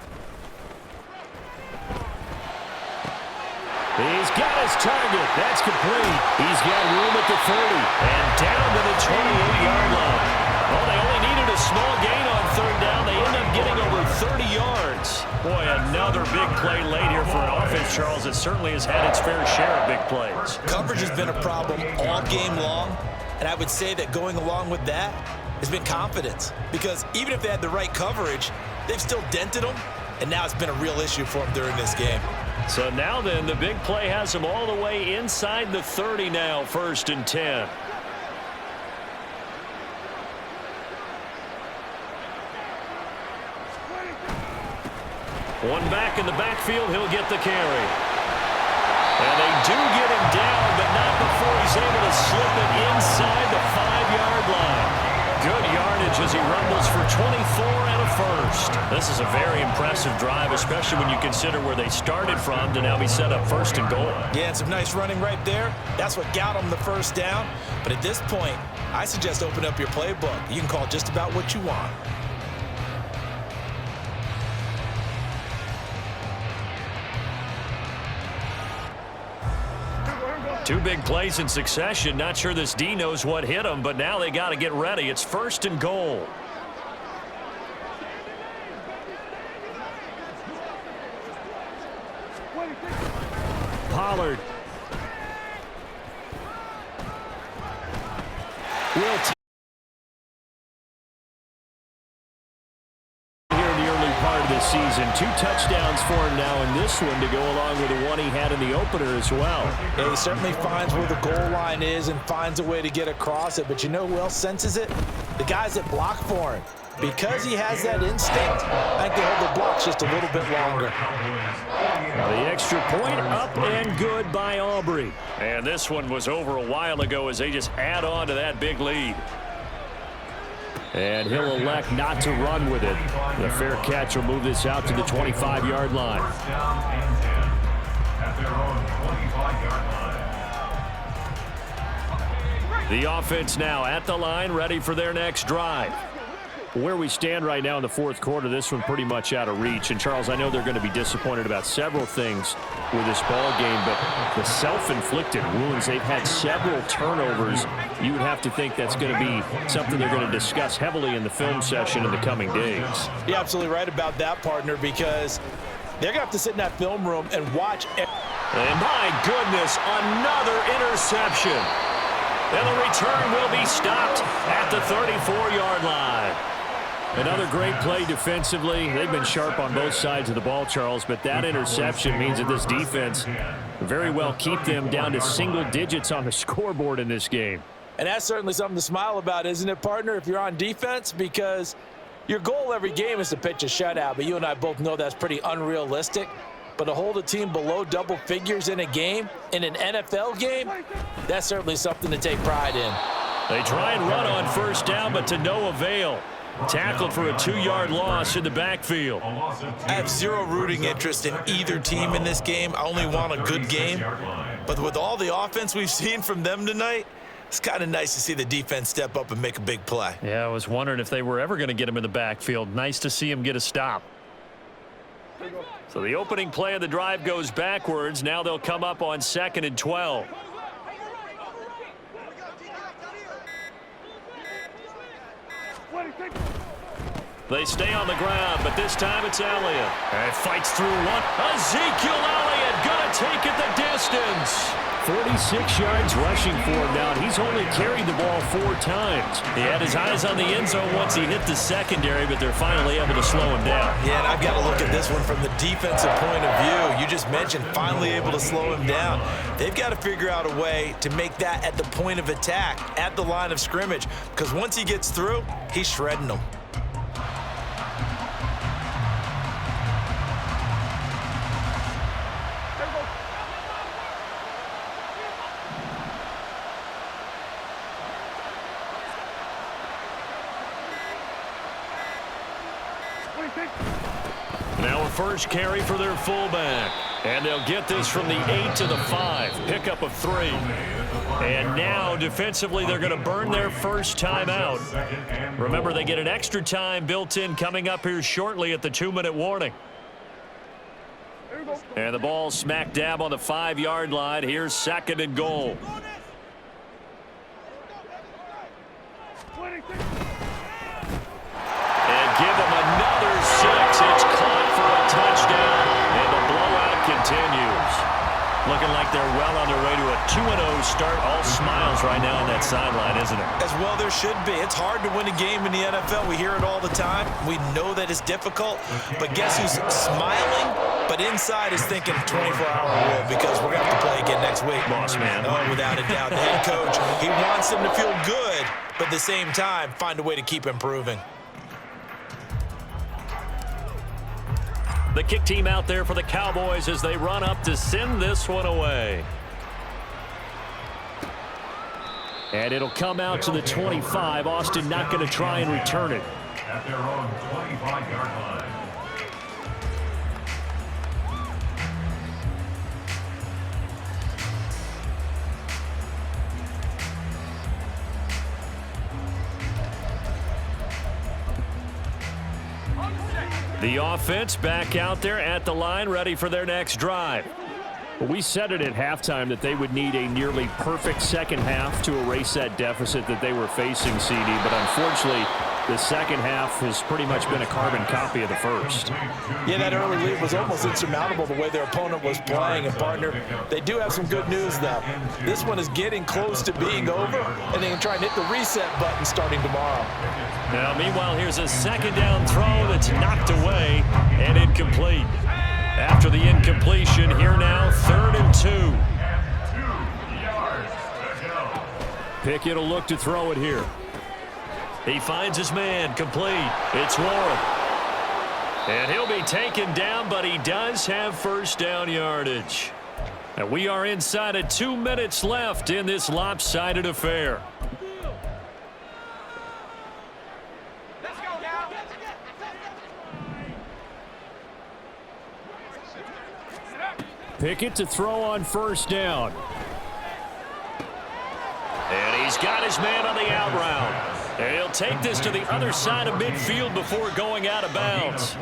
He's got his target. That's complete. He's got room at the 30. And down to the 28-yard line. Well, they only needed a small gain on 3rd down. They end up getting over 30 yards. Boy, another big play late here for an offense, Charles, that certainly has had its fair share of big plays. Coverage has been a problem all game long, and I would say that going along with that has been confidence. Because even if they had the right coverage, they've still dented them, and now it's been a real issue for them during this game. So now then, the big play has them all the way inside the 30 now, 1st and 10. One back in the backfield, he'll get the carry. And they do get him down, but not before he's able to slip it inside the 5-yard line. Good yardage as he rumbles for 24 and a 1st. This is a very impressive drive, especially when you consider where they started from to now be set up 1st and goal. Yeah, and some nice running right there. That's what got them the 1st down. But at this point, I suggest open up your playbook. You can call just about what you want. Two big plays in succession. Not sure this D knows what hit him, but now they got to get ready. It's 1st and goal. Pollard. Will this season. 2 touchdowns for him now in this one to go along with the one he had in the opener as well. Yeah, he certainly finds where the goal line is and finds a way to get across it. But you know who else senses it? The guys that block for him. Because he has that instinct, I think they hold the blocks just a little bit longer. The extra point up and good by Aubrey. And this one was over a while ago as they just add on to that big lead. And he'll elect not to run with it. The fair catch will move this out to the 25-yard line. The offense now at the line, ready for their next drive. Where we stand right now in the fourth quarter, this one pretty much out of reach. And, Charles, I know they're going to be disappointed about several things with this ball game, but the self-inflicted wounds, they've had several turnovers. You would have to think that's going to be something they're going to discuss heavily in the film session in the coming days. You're absolutely right about that, partner, because they're going to have to sit in that film room and watch. And my goodness, another interception. And the return will be stopped at the 34-yard line. Another great play defensively. They've been sharp on both sides of the ball, Charles, but that interception means that this defense very well keep them down to single digits on the scoreboard in this game. And that's certainly something to smile about, isn't it, partner, if you're on defense? Because your goal every game is to pitch a shutout, but you and I both know that's pretty unrealistic. But to hold a team below double figures in a game, in an NFL game, that's certainly something to take pride in. They try and run on first down, but to no avail. Tackled for a 2-yard loss in the backfield. I have zero rooting interest in either team in this game. I only want a good game. But with all the offense we've seen from them tonight, it's kind of nice to see the defense step up and make a big play. Yeah, I was wondering if they were ever going to get him in the backfield. Nice to see him get a stop. So the opening play of the drive goes backwards. Now they'll come up on 2nd and 12. They stay on the ground, but this time it's Elliott. And fights through one. Ezekiel Elliott going to take it the distance. 46 yards rushing for him now. He's only carried the ball 4 times. He had his eyes on the end zone once he hit the secondary, but they're finally able to slow him down. Yeah, and I've got to look at this one from the defensive point of view. You just mentioned finally able to slow him down. They've got to figure out a way to make that at the point of attack, at the line of scrimmage, because once he gets through, he's shredding them. Now a first carry for their fullback. And they'll get this from the 8 to the 5. Pickup of 3. And now defensively they're going to burn their first time out. Remember, they get an extra time built in coming up here shortly at the 2-minute warning. And the ball smack dab on the 5-yard line. Here's 2nd and goal. And give them another 6. It's caught for a touchdown. And the blowout continues. Looking like they're well on their way to a 2-0 start. All smiles right now on that sideline, isn't it? As well there should be. It's hard to win a game in the NFL. We hear it all the time. We know that it's difficult. But guess who's smiling? But inside is thinking 24-hour rule because we're going to have to play again next week. Boss man. Oh, without a doubt. The head coach, he wants them to feel good, but at the same time, find a way to keep improving. The kick team out there for the Cowboys as they run up to send this one away. And it'll come out to the 25. Austin not going to try and return it. At their own 25-yard line. The offense back out there at the line, ready for their next drive. Well, we said it at halftime that they would need a nearly perfect second half to erase that deficit that they were facing, CD. But unfortunately, the second half has pretty much been a carbon copy of the first. Yeah, that early lead was almost insurmountable the way their opponent was playing. And, partner, they do have some good news, though. This one is getting close to being over, and they can try and hit the reset button starting tomorrow. Now, meanwhile, here's a 2nd down throw that's knocked away and incomplete. After the incompletion, here now, 3rd and 2. 2 yards to go. Pickett will look to throw it here. He finds his man, complete. It's Warren. And he'll be taken down, but he does have first down yardage. And we are inside of 2 minutes left in this lopsided affair. Pickett to throw on first down. And he's got his man on the out route. And he'll take this to the other side of midfield before going out of bounds.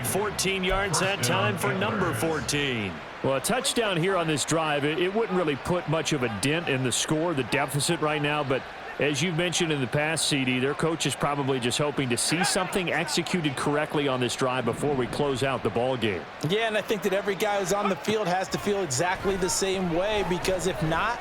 14 yards that time for number 14. Well, a touchdown here on this drive, it wouldn't really put much of a dent in the score, the deficit right now, but as you've mentioned in the past, CD, their coach is probably just hoping to see something executed correctly on this drive before we close out the ball game. Yeah, and I think that every guy who's on the field has to feel exactly the same way, because if not,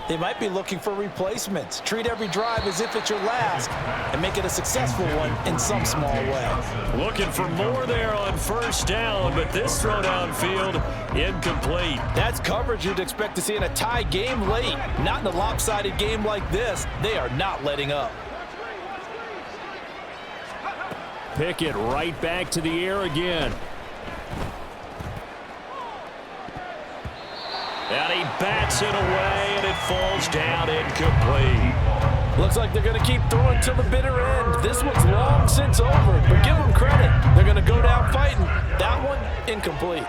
they might be looking for replacements. Treat every drive as if it's your last and make it a successful one in some small way. Looking for more there on first down, but this throw downfield incomplete. That's coverage you'd expect to see in a tie game late. Not in a lopsided game like this. They are not letting up. Pickett right back to the air again. And he bats it away, and it falls down incomplete. Looks like they're going to keep throwing till the bitter end. This one's long since over, but give them credit. They're going to go down fighting. That one, incomplete.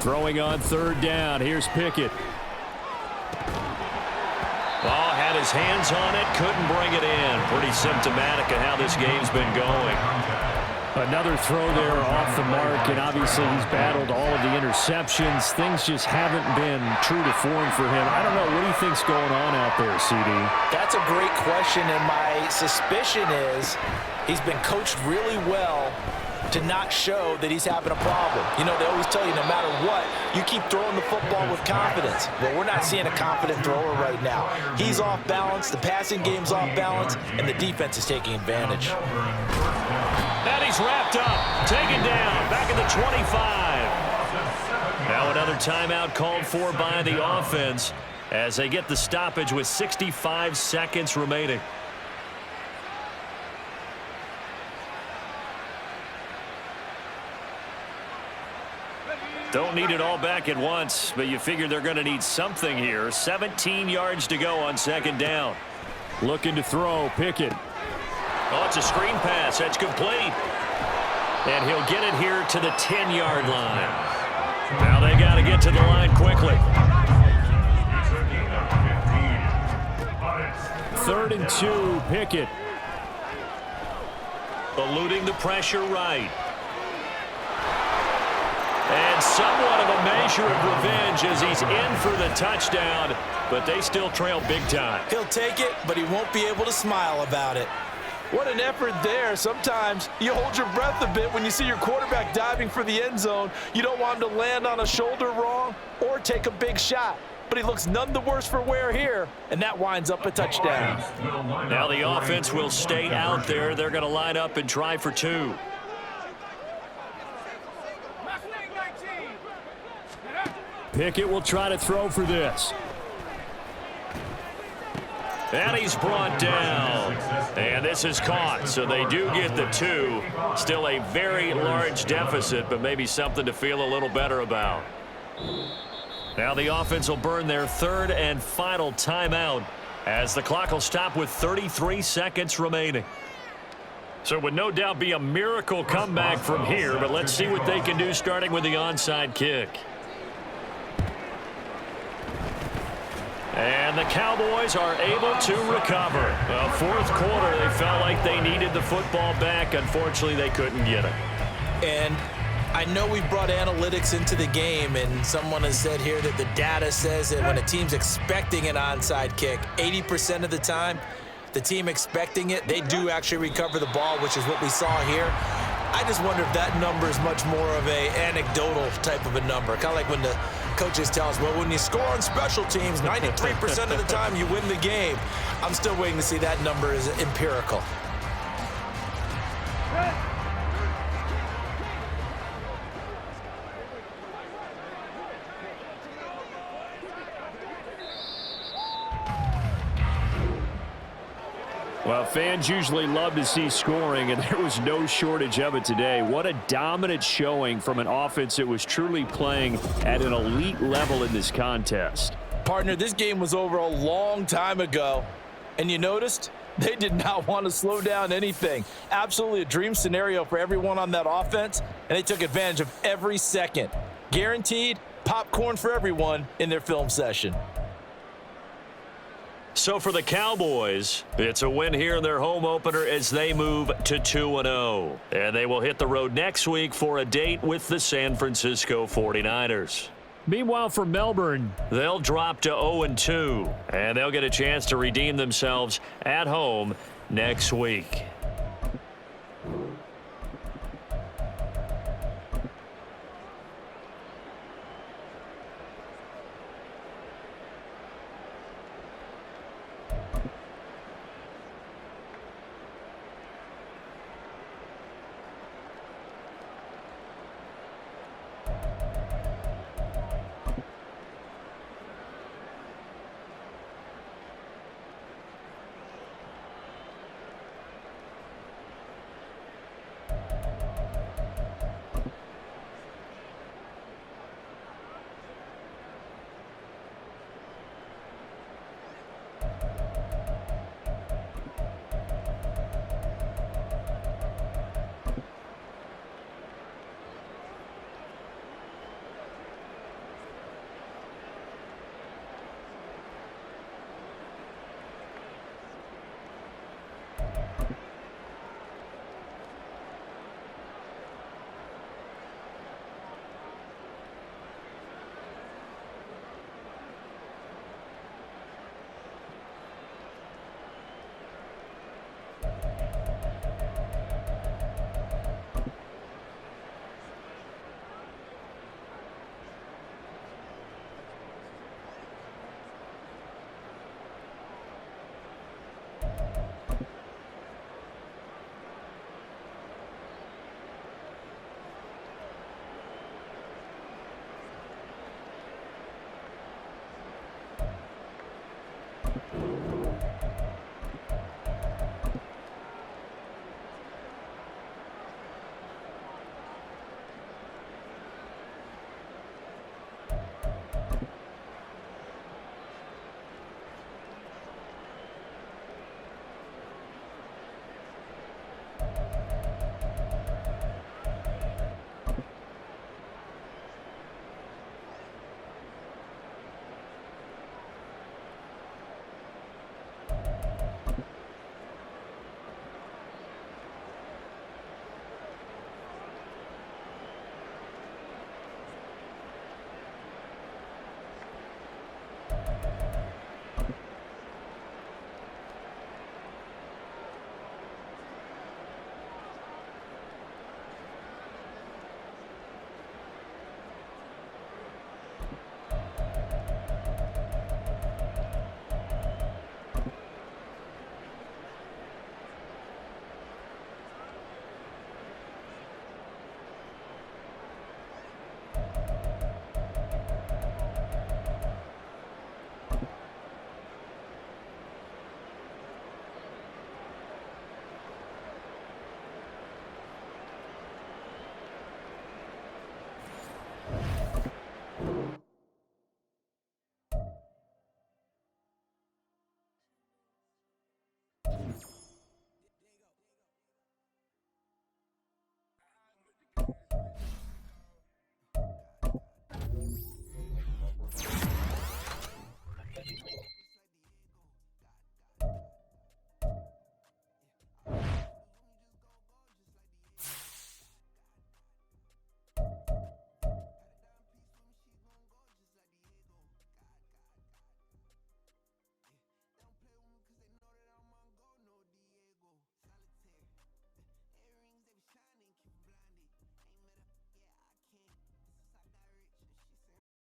Throwing on third down. Here's Pickett. Ball had his hands on it, couldn't bring it in. Pretty symptomatic of how this game's been going. Another throw there off the mark, and obviously he's battled all of the interceptions. Things just haven't been true to form for him. I don't know. What do you think's going on out there, CD? That's a great question, and my suspicion is he's been coached really well to not show that he's having a problem. You know, they always tell you no matter what, you keep throwing the football with confidence. Well, we're not seeing a confident thrower right now. He's off balance, the passing game's off balance, and the defense is taking advantage. And he's wrapped up, taken down, back at the 25. Now another timeout called for by the offense as they get the stoppage with 65 seconds remaining. Don't need it all back at once, but you figure they're going to need something here. 17 yards to go on second down. Looking to throw, Pickett. Oh, it's a screen pass. That's complete. And he'll get it here to the 10-yard line. Now they got to get to the line quickly. 3rd and 2, Pickett. Eluding the pressure right. And somewhat of a measure of revenge as he's in for the touchdown, but they still trail big time. He'll take it, but he won't be able to smile about it. What an effort there. Sometimes you hold your breath a bit when you see your quarterback diving for the end zone. You don't want him to land on a shoulder wrong or take a big shot. But he looks none the worse for wear here, and that winds up a touchdown. Now the offense will stay out there. They're going to line up and try for 2. Pickett will try to throw for this. And he's brought down. And this is caught, so they do get the 2. Still a very large deficit, but maybe something to feel a little better about. Now the offense will burn their 3rd and final timeout as the clock will stop with 33 seconds remaining. So it would no doubt be a miracle comeback from here, but let's see what they can do starting with the onside kick. And the Cowboys are able to recover. Well, 4th quarter, they felt like they needed the football back. Unfortunately, they couldn't get it. And I know we brought analytics into the game, and someone has said here that the data says that when a team's expecting an onside kick, 80% of the time, the team expecting it, they do actually recover the ball, which is what we saw here. I just wonder if that number is much more of a anecdotal type of a number. Kind of like when the coaches tell us, well, when you score on special teams, 93% of the time you win the game. I'm still waiting to see that number is empirical. Well, fans usually love to see scoring, and there was no shortage of it today. What a dominant showing from an offense that was truly playing at an elite level in this contest. Partner, this game was over a long time ago, and you noticed they did not want to slow down anything. Absolutely a dream scenario for everyone on that offense, and they took advantage of every second. Guaranteed popcorn for everyone in their film session. So for the Cowboys, it's a win here in their home opener as they move to 2-0. And they will hit the road next week for a date with the San Francisco 49ers. Meanwhile, for Melbourne, they'll drop to 0-2, and they'll get a chance to redeem themselves at home next week.